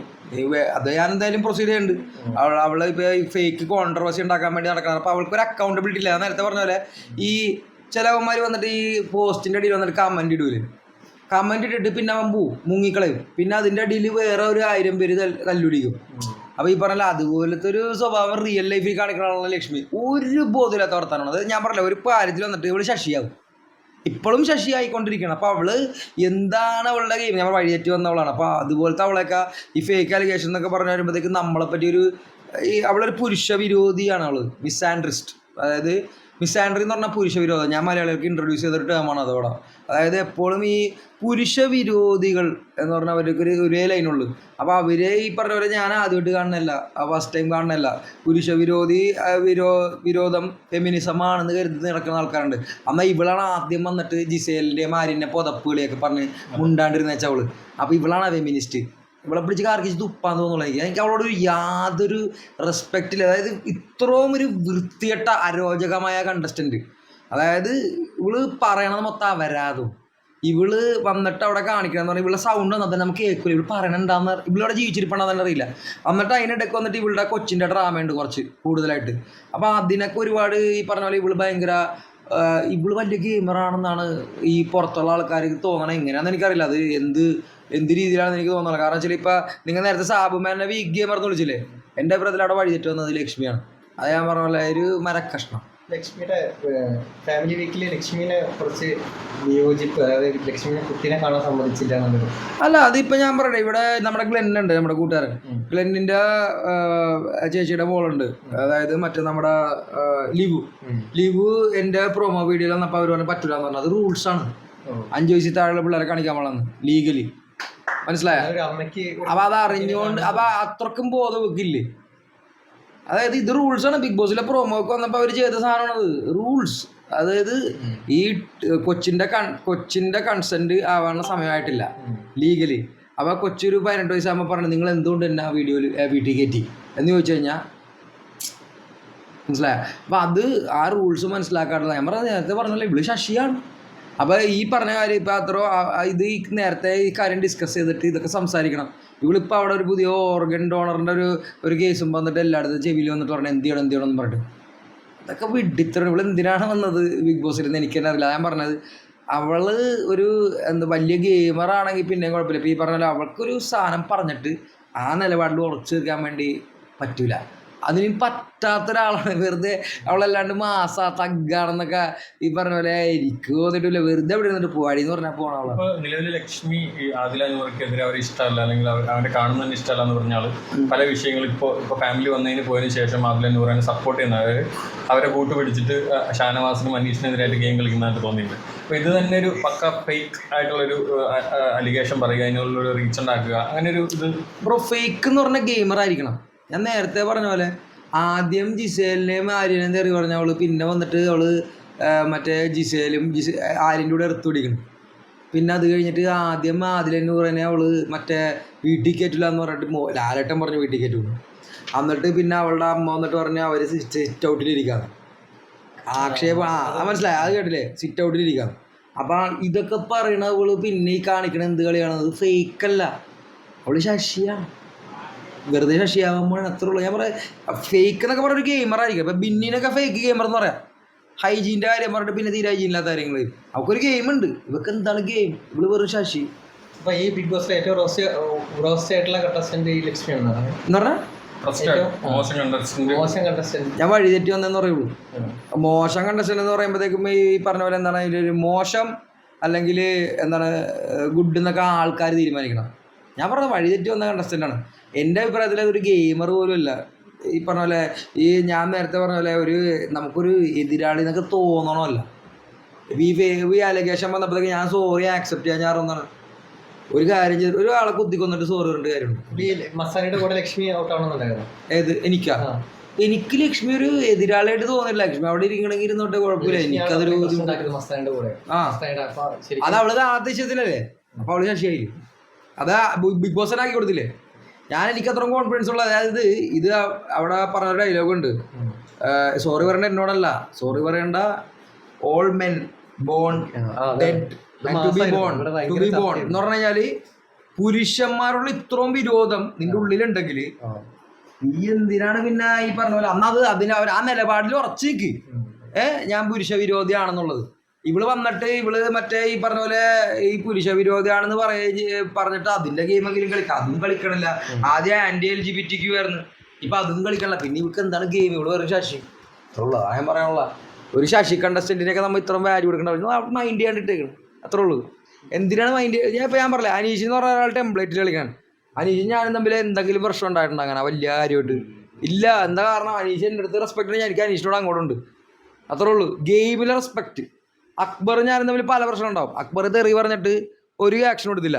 അത് ഞാൻ എന്തായാലും പ്രൊസീഡ് ചെയ്യുന്നുണ്ട്. അവളെ ഇപ്പോൾ ഈ ഫേക്ക് കോൺട്രവേഴ്സി ഉണ്ടാക്കാൻ വേണ്ടി നടക്കണം. അപ്പോൾ അവൾക്കൊരു അക്കൗണ്ടബിലിറ്റി ഇല്ല. ഞാൻ നേരത്തെ പറഞ്ഞ പോലെ ഈ ചിലവന്മാർ വന്നിട്ട് ഈ പോസ്റ്റിൻ്റെ അടിയിൽ വന്നിട്ട് കമൻറ്റ് ഇട്ടിട്ട് പിന്നെ അവൻ പോവും, മുങ്ങിക്കളയും. പിന്നെ അതിൻ്റെ അടിയിൽ വേറെ ഒരു 1000 പേര് തല്ലുപിടിക്കും. അപ്പോൾ ഈ പറഞ്ഞാൽ അതുപോലത്തെ ഒരു സ്വഭാവം റിയൽ ലൈഫിൽ കാണിക്കണമെന്നുള്ള ലക്ഷ്മി ഒരു ബോധമില്ലാത്ത വർത്താനാണ്. അത് ഞാൻ പറഞ്ഞില്ല, ഒരു കാര്യത്തിൽ വന്നിട്ട് ഇവള് ശശിയാകും, ഇപ്പോഴും ശശി ആയിക്കൊണ്ടിരിക്കണം. അപ്പോൾ അവള് എന്താണ് അവളുടെ ഗെയിം, ഞാൻ വഴിയേറ്റ് വന്നവളാണ്. അപ്പോൾ അതുപോലത്തെ അവളൊക്കെ ഈ ഫേക്ക് അലിഗേഷൻ എന്നൊക്കെ പറഞ്ഞു വരുമ്പോഴത്തേക്കും നമ്മളെപ്പറ്റി അവളൊരു പുരുഷ വിരോധിയാണ്. അവള് മിസ്ആൻഡ്രിസ്റ്റ്, അതായത് മിസ്ആൻഡ്രി എന്ന് പറഞ്ഞാൽ പുരുഷ വിരോധം. ഞാൻ മലയാളികൾക്ക് ഇൻട്രൊഡ്യൂസ് ചെയ്തൊരു ടേമാണ് അതോടെ. അതായത് എപ്പോഴും ഈ പുരുഷ വിരോധികൾ എന്ന് പറഞ്ഞാൽ അവർക്ക് ഒരേ ലൈനുള്ളൂ. അപ്പോൾ അവരെ ഈ പറഞ്ഞ പോലെ ഞാൻ ആദ്യമായിട്ട് കാണുന്നില്ല, ഫസ്റ്റ് ടൈം കാണുന്നില്ല. പുരുഷ വിരോധം ഫെമിനിസമാണെന്ന് കരുതി നടക്കുന്ന ആൾക്കാരുണ്ട്. എന്നാൽ ഇവളാണ് ആദ്യം വന്നിട്ട് ജിസേലിൻ്റെ മാരിൻ്റെ പുതപ്പുകളിയൊക്കെ പറഞ്ഞ് മുണ്ടാണ്ടിരുന്ന വെച്ചവള്. അപ്പോൾ ഇവളാണ് ഫെമിനിസ്റ്റ്. ഇവളെ പിടിച്ച് കാർക്കിച്ച് തുപ്പാന്ന് തോന്നുന്നു. എനിക്ക് അവളോട് യാതൊരു റെസ്പെക്റ്റില്ല. അതായത് ഇത്രയും ഒരു വൃത്തികെട്ട അരോചകമായ കണ്ടസ്റ്റൻറ്റ്. അതായത് ഇവള് പറയണത് മൊത്തം അവരാതും. ഇവള് വന്നിട്ട് അവിടെ കാണിക്കണമെന്ന് പറഞ്ഞാൽ ഇവളുടെ സൗണ്ട് വന്നാൽ നമുക്ക് കേൾക്കില്ല. ഇവള് പറയണുണ്ടാന്ന് ഇവളവിടെ ജീവിച്ചിരിപ്പണെന്ന് അറിയില്ല. എന്നിട്ട് അതിനിടയ്ക്ക് വന്നിട്ട് ഇവളുടെ കൊച്ചിൻ്റെ ഡ്രാമയുണ്ട് കുറച്ച് കൂടുതലായിട്ട്. അപ്പോൾ അതിനൊക്കെ ഒരുപാട് ഈ പറഞ്ഞ പോലെ ഇവള് വലിയ ഗെയിമറാണെന്നാണ് ഈ പുറത്തുള്ള ആൾക്കാർക്ക് തോന്നണം. എങ്ങനെയാണെന്ന് എനിക്കറിയില്ല. അത് എന്ത് രീതിയിലാണെന്ന് എനിക്ക് തോന്നുന്നത്. കാരണം വെച്ചാൽ ഇപ്പം നിങ്ങൾ നേരത്തെ സാബുമാനെ വീക്ക് ഗെയിമർ എന്ന് വിളിച്ചില്ലേ, എൻ്റെ അഭിപ്രായത്തിൽ അവിടെ വഴിതെറ്റ് വന്നത് ലക്ഷ്മിയാണ്. അത് ഞാൻ പറഞ്ഞ പോലെ ഒരു മരക്കഷ്ണം. ലക്ഷ്മിയുടെ ഫാമിലി വീക്കിൽ ലക്ഷ്മിനെ കുറച്ച് വിയോജിപ്പ്, അതായത് ലക്ഷ്മിനെ കുട്ടീനെ കാണാൻ സമ്മതിച്ചില്ല എന്നുള്ളത്. അല്ല, അതിപ്പോൾ ഞാൻ പറയട്ടെ, ഇവിടെ നമ്മുടെ ഗ്ലെന്നുണ്ട്, നമ്മുടെ കൂട്ടുകാരൻ ഗ്ലെന്നിൻ്റെ ചേച്ചിയുടെ മോളുണ്ട്. അതായത് മറ്റേ നമ്മുടെ ലിവു എൻ്റെ പ്രൊമോ വീഡിയോയിൽ വന്നപ്പോൾ അവർ പറഞ്ഞാൽ പറ്റില്ല എന്ന് പറഞ്ഞത്. അത് റൂൾസാണ്. 5 വയസ്സിൽ താഴെയുള്ള പിള്ളേരെ കാണിക്കാൻ പാടില്ലെന്ന് ലീഗലി, മനസ്സിലായോ? അപ്പം അത് അറിഞ്ഞുകൊണ്ട് അപ്പം അത്രക്കും ബോധം വെക്കില്ലേ. അതായത് ഇത് റൂൾസാണ്. ബിഗ് ബോസിലെ പ്രൊമോക്ക് വന്നപ്പോൾ അവർ ചെയ്ത സാധനമാണത്, റൂൾസ്. അതായത് ഈ കൊച്ചിൻ്റെ കൺസെൻറ്റ് ആവാനുള്ള സമയമായിട്ടില്ല ലീഗലി. അപ്പോൾ കൊച്ചൊരു 18 വയസ്സാകുമ്പോൾ പറഞ്ഞു നിങ്ങൾ എന്തുകൊണ്ട് തന്നെ ആ വീഡിയോയിൽ വീട്ടിൽ കയറ്റി എന്ന് ചോദിച്ചു കഴിഞ്ഞാൽ മനസ്സിലായോ? അപ്പോൾ അത് ആ റൂൾസ് മനസ്സിലാക്കാറില്ല. ഞാൻ പറഞ്ഞത് നേരത്തെ പറഞ്ഞല്ലോ, ഇവള് ശശിയാണ്. അപ്പോൾ ഈ പറഞ്ഞ കാര്യം ഇപ്പം ഇത് നേരത്തെ ഈ കാര്യം ഡിസ്കസ് ചെയ്തിട്ട് ഇതൊക്കെ സംസാരിക്കണം. ഇവളിപ്പോൾ അവിടെ ഒരു പുതിയ ഓർഗൻ ഡോണറിൻ്റെ ഒരു കേസും വന്നിട്ട് എല്ലായിടത്തും ചെവിയിൽ വന്നിട്ട് പറഞ്ഞു എന്ത് ചെയ്യണം എന്ന് പറഞ്ഞിട്ട്. അതൊക്കെ വിഡിത്തരം. ഇവൾ എന്തിനാണ് വന്നത് ബിഗ് ബോസിൽ എന്ന് എനിക്ക് തന്നെ അറിയില്ല. ഞാൻ പറഞ്ഞത് അവൾ ഒരു വലിയ ഗെയിമറാണെങ്കിൽ പിന്നെയും കുഴപ്പമില്ല. ഇപ്പോൾ ഈ പറഞ്ഞാൽ അവൾക്കൊരു സാധനം പറഞ്ഞിട്ട് ആ നിലപാടിൽ ഉറച്ചു നിൽക്കാൻ വേണ്ടി പറ്റൂല. അതിന് പറ്റാത്തൊരാളാണ്. വെറുതെ അവളല്ലാണ്ട് തഗ്ഗാണെന്നൊക്കെ ഈ പറഞ്ഞ പോലെ എനിക്ക് തോന്നിട്ടില്ല. വെറുതെ അവിടെ ഇരുന്നിട്ട് പോവാടി എന്ന് പറഞ്ഞാൽ പോകണ. നിലവിൽ ലക്ഷ്മി ആദില നൂറയ്ക്കെതിരെ അവർ ഇഷ്ടമല്ല, അല്ലെങ്കിൽ അവരെ കാണുന്നതിന് ഇഷ്ടമല്ല എന്ന് പറഞ്ഞാൽ പല വിഷയങ്ങളും ഇപ്പോൾ ഫാമിലി വന്നതിന് പോയതിന് ശേഷം ആദില നൂറിനെ സപ്പോർട്ട് ചെയ്യുന്ന അവരെ കൂട്ടുപിടിച്ചിട്ട് ഷാനവാസിനും അനീഷിനെതിരായിട്ട് ഗെയിം കളിക്കുന്നതായിട്ട് തോന്നിയിട്ടുണ്ട്. അപ്പോൾ ഇത് തന്നെ ഒരു പക്ക ഫേക്ക് ആയിട്ടുള്ളൊരു അലിഗേഷൻ പറയുക, അതിനുള്ളൊരു റീച്ച് ഉണ്ടാക്കുക, അങ്ങനെ ഒരു ഇത്. ഫേക്ക് എന്ന് പറഞ്ഞാൽ ഗെയിമർ ആയിരിക്കണം. ഞാൻ നേരത്തെ പറഞ്ഞ പോലെ ആദ്യം ജിസേലിനെയും ആര്യനെയും തെറി പറഞ്ഞ അവള്, പിന്നെ വന്നിട്ട് അവള് മറ്റേ ആര്യൻ്റെ കൂടെ എറുത്ത് പിടിക്കണം. പിന്നെ അത് കഴിഞ്ഞിട്ട് ആദ്യം ആദിലെന്ന് പറയുന്നത് അവള് മറ്റേ വീട്ടിൽ കയറ്റില്ല എന്ന് പറഞ്ഞിട്ട് ലാലേട്ടൻ പറഞ്ഞു വീട്ടിൽ കയറ്റുന്നു. എന്നിട്ട് പിന്നെ അവളുടെ അമ്മ വന്നിട്ട് പറഞ്ഞ് അവർ സിറ്റ് ഔട്ടിലിരിക്കാതെ. ആക്ഷേപം മനസ്സിലായി, അത് കേട്ടില്ലേ, സിറ്റ് ഔട്ടിലിരിക്കാം. അപ്പം ഇതൊക്കെ പറയണ അവള് പിന്നെ ഈ കാണിക്കണ എന്ത് കളിയാണ്, അത് ഫേക്കല്ല, അവള് ശശിയാണ്, വെറുതെ ശശിയാകുമ്പോഴാണ് അത്ര ഉള്ളൂ. ഞാൻ പറയാം ഫേക്ക് എന്നൊക്കെ പറഞ്ഞ ഒരു ഗെയിമറായിരിക്കും. ഇപ്പം ബിന്നിനൊക്കെ ഫേക്ക് ഗെയിമർ എന്ന് പറയാം. ഹൈജീൻ്റെ കാര്യം പറഞ്ഞിട്ട് പിന്നെ തീരെ ഹൈജീനില്ലാത്ത കാര്യങ്ങൾ. അവൾക്കൊരു ഗെയിമുണ്ട്, ഇവർക്ക് എന്താണ് ഗെയിം, ഇവള് വെറും ശശി. അപ്പൊ ഈ ബിഗ് ബോസിലെ ഏറ്റവും റോസ്റ്റ് ആയിട്ടുള്ള കണ്ടസ്റ്റന്റ് ഈ ലക്ഷ്മിയാണ് എന്ന് പറഞ്ഞാൽ മോശം കണ്ടസ്റ്റന്റ്. ഞാൻ വഴി തെറ്റി വന്നെന്ന് പറയുള്ളൂ. മോശം കണ്ടസ്റ്റന്റ് എന്ന് പറയുമ്പോഴത്തേക്കും ഈ പറഞ്ഞ പോലെ എന്താണ് അതിലൊരു മോശം അല്ലെങ്കിൽ എന്താണ് ഗുഡ് എന്നൊക്കെ ആൾക്കാർ തീരുമാനിക്കണം. ഞാൻ പറഞ്ഞത് വഴി തെറ്റി വന്ന കണ്ടസ്റ്റൻ്റാണ്. എൻ്റെ അഭിപ്രായത്തിൽ അതൊരു ഗെയിമർ പോലും അല്ല. ഈ പറഞ്ഞ പോലെ ഈ ഞാൻ നേരത്തെ പറഞ്ഞ പോലെ ഒരു നമുക്കൊരു എതിരാളി എന്നൊക്കെ തോന്നണമല്ല. ഈ അലഗേഷൻ വന്നപ്പോഴത്തേക്ക് ഞാൻ സോറി ആക്സെപ്റ്റ് ചെയ്യാൻ ഞാറൊന്നാണ്. ഒരു കാര്യം ചെയ്ത് ഒരാളെ കുത്തിക്കൊന്നിട്ട് സോറി പറഞ്ഞിട്ട് കാര്യമുണ്ട്. ഈ മസാനയുടെ കൂടെ ലക്ഷ്മി ഔട്ട് ആവണമെന്നുണ്ടായിരുന്നു. ഏത് എനിക്കാ? എനിക്ക് ലക്ഷ്മി ഒരു എതിരാളിയായിട്ട് തോന്നില്ല. ലക്ഷ്മി അവിടെ ഇരിക്കണമെങ്കിൽ ഇരുന്നോട്ടെ, കുഴപ്പമില്ല. എനിക്കതൊരു മസാനയുടെ കൂടെ അത് അവള് ആദ്യത്തിലല്ലേ, അപ്പൊ അവള് ശശിയായിരിക്കും. അതാ ബിഗ് ബോസ് ആക്കി കൊടുത്തില്ലേ. എനിക്ക് അത്രയും കോൺഫിഡൻസ് ഉള്ള, അതായത് ഇത് അവിടെ പറഞ്ഞ ഡയലോഗ് ഉണ്ട്, സോറി പറയേണ്ട എന്നോടല്ല, സോറി പറയേണ്ട all men born dead to be born എന്ന് പറഞ്ഞു കഴിഞ്ഞാല് പുരുഷന്മാരുള്ള ഇത്രയും വിരോധം നിന്റെ ഉള്ളിലുണ്ടെങ്കിൽ നീ എന്തിനാണ് പിന്നെ ഈ പറഞ്ഞ പോലെ അന്നത് ആ നിലപാടിൽ ഉറച്ചു നിൽക്ക്. ഞാൻ പുരുഷ വിരോധിയാണെന്നുള്ളത്. ഇവള് വന്നിട്ട് ഇവള് മറ്റേ ഈ പറഞ്ഞ പോലെ ഈ പുരുഷ വിരോധിയാണെന്ന് പറഞ്ഞിട്ട് അതിന്റെ ഗെയിമെങ്കിലും കളിക്കാം. അതും കളിക്കണില്ല. ആദ്യം ആന്റി LGBT ആയിരുന്നു, ഇപ്പൊ അതും കളിക്കണില്ല. പിന്നെ ഇവൾക്ക് എന്താണ് ഗെയിം? ഇവള് വേറെ ശശി അത്രേ ഞാൻ പറയാനുള്ള ഒരു ശശി കണ്ടസ്റ്റന്റിനൊക്കെ നമ്മൾ ഇത്രയും വാല്യൂ കൊടുക്കേണ്ട മൈൻഡ് ചെയ്യാണ്ടിട്ടേക്കണം, അത്രേ ഉള്ളൂ. എന്തിനാണ് മൈൻഡ്? ഞാൻ പറഞ്ഞില്ല, അനീഷ് എന്ന് പറഞ്ഞ ഒരാൾ ടെംപ്ലേറ്റിൽ കളിക്കാൻ. അനീഷും ഞാനും തമ്മിൽ എന്തെങ്കിലും പ്രശ്നം ഉണ്ടായിട്ടുണ്ട് അങ്ങനെ വലിയ കാര്യമായിട്ട് ഇല്ല. എന്താ കാരണം, അനീഷ് എൻ്റെ അടുത്ത് റെസ്പെക്ട് എനിക്ക് അനീഷിനോട് അങ്ങോട്ടുണ്ട്, അത്രേ ഉള്ളൂ. ഗെയിമിലെ റെസ്പെക്ട്. അക്ബർ ഞാനും തമ്മിൽ പല പ്രശ്നം ഉണ്ടാവും. അക്ബർ തെറി പറഞ്ഞിട്ട് ഒരു ആക്ഷൻ എടുത്തില്ല,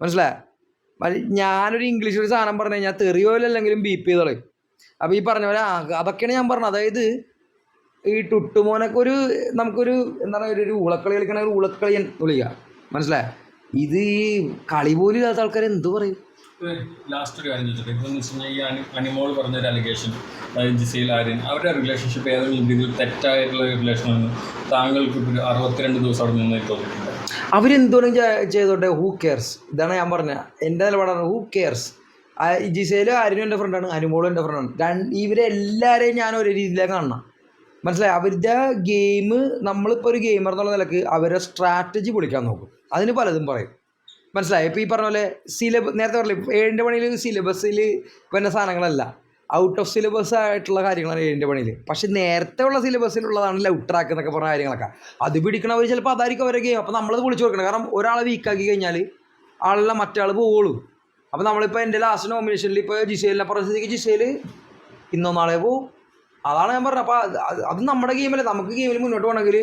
മനസ്സിലായ? ഞാനൊരു ഇംഗ്ലീഷ് ഒരു സാധനം പറഞ്ഞു കഴിഞ്ഞാൽ തെറിയോയില്ലെങ്കിലും ബീപ്പ് ചെയ്തോളെ. അപ്പോൾ ഈ പറഞ്ഞ പോലെ അതൊക്കെയാണ് ഞാൻ പറഞ്ഞത്. അതായത് ഈ ടുട്ടുമോനൊക്കെ നമുക്കൊരു എന്താ പറയുക, ഒരു ഊളക്കളി കളിക്കണ ഒരു ഊളക്കളിയൻ വിളിക്കുക, മനസ്സിലായ? ഇത് ഈ കളി പോലും ഇല്ലാത്ത ആൾക്കാർ എന്ത് പറയും? ലാസ്റ്റ് ഒരു കാര്യം ചോദിച്ചിട്ട് ഇപ്പം എന്ന് വെച്ച് കഴിഞ്ഞാൽ ഈ അനിമോൾ പറഞ്ഞൊരു അലിഗേഷൻ, ജിസയിൽ ആര്യൻ അവരുടെ റിലേഷൻഷിപ്പ് ഏതെങ്കിലും രീതിയിൽ തെറ്റായിട്ടുള്ള റിലേഷനാണ് താങ്കൾക്ക് ഒരു 62 ദിവസം അവിടെ നിന്ന് തോന്നിയിട്ടുണ്ട്. അവരെന്തോരം ചെയ്തോട്ടെ, ഹൂ കെയർസ്? ഇതാണ് ഞാൻ പറഞ്ഞ എൻ്റെ നിലപാടാണ്. Who CARES? ജിസയിലും ആര്യനും എൻ്റെ ഫ്രണ്ടാണ്, അനിമോളും എൻ്റെ ഫ്രണ്ടാണ്. ഇവരെല്ലാവരെയും ഞാൻ ഒരേ രീതിയിലാണ് കാണണം, മനസ്സിലായി? അവരുടെ ഗെയിം, നമ്മളിപ്പോൾ ഒരു ഗെയിമർ എന്നുള്ള നിലക്ക് അവരുടെ സ്ട്രാറ്റജി പൊളിക്കാൻ നോക്കും, അതിന് പലതും പറയും, മനസ്സിലായി? ഇപ്പോൾ ഈ പറഞ്ഞ പോലെ നേരത്തെ പറഞ്ഞില്ലേ 7ൻ്റെ പണിയിൽ സിലബസിൽ വരുന്ന സാധനങ്ങളല്ല, ഔട്ട് ഓഫ് സിലബസ് ആയിട്ടുള്ള കാര്യങ്ങളാണ് 7ൻ്റെ പണിയിൽ. പക്ഷെ നേരത്തെ ഉള്ള സിലബസിലുള്ളതാണ് ലൗട്ട് ട്രാക്ക് എന്നൊക്കെ പറഞ്ഞ കാര്യങ്ങളൊക്കെ. അത് പിടിക്കണവർ ചിലപ്പോൾ അതായിരിക്കും അവരുടെ ഗെയിം. അപ്പോൾ നമ്മളത് വിളിച്ചു കൊടുക്കണം. കാരണം ഒരാളെ വീക്കാക്കി കഴിഞ്ഞാൽ ആളെ മറ്റാൾ പോവുള്ളൂ. അപ്പോൾ നമ്മളിപ്പോൾ എൻ്റെ ലാസ്റ്റ് നോമിനേഷനിൽ ഇപ്പോൾ ജിസേലിനെ പറഞ്ഞ ജിസേൽ ഇന്നോ നാളെ പോവും. അതാണ് ഞാൻ പറഞ്ഞത്. അപ്പോൾ അത് നമ്മുടെ ഗെയിമല്ലേ. നമുക്ക് ഗെയിമിൽ മുന്നോട്ട് പോകണമെങ്കിൽ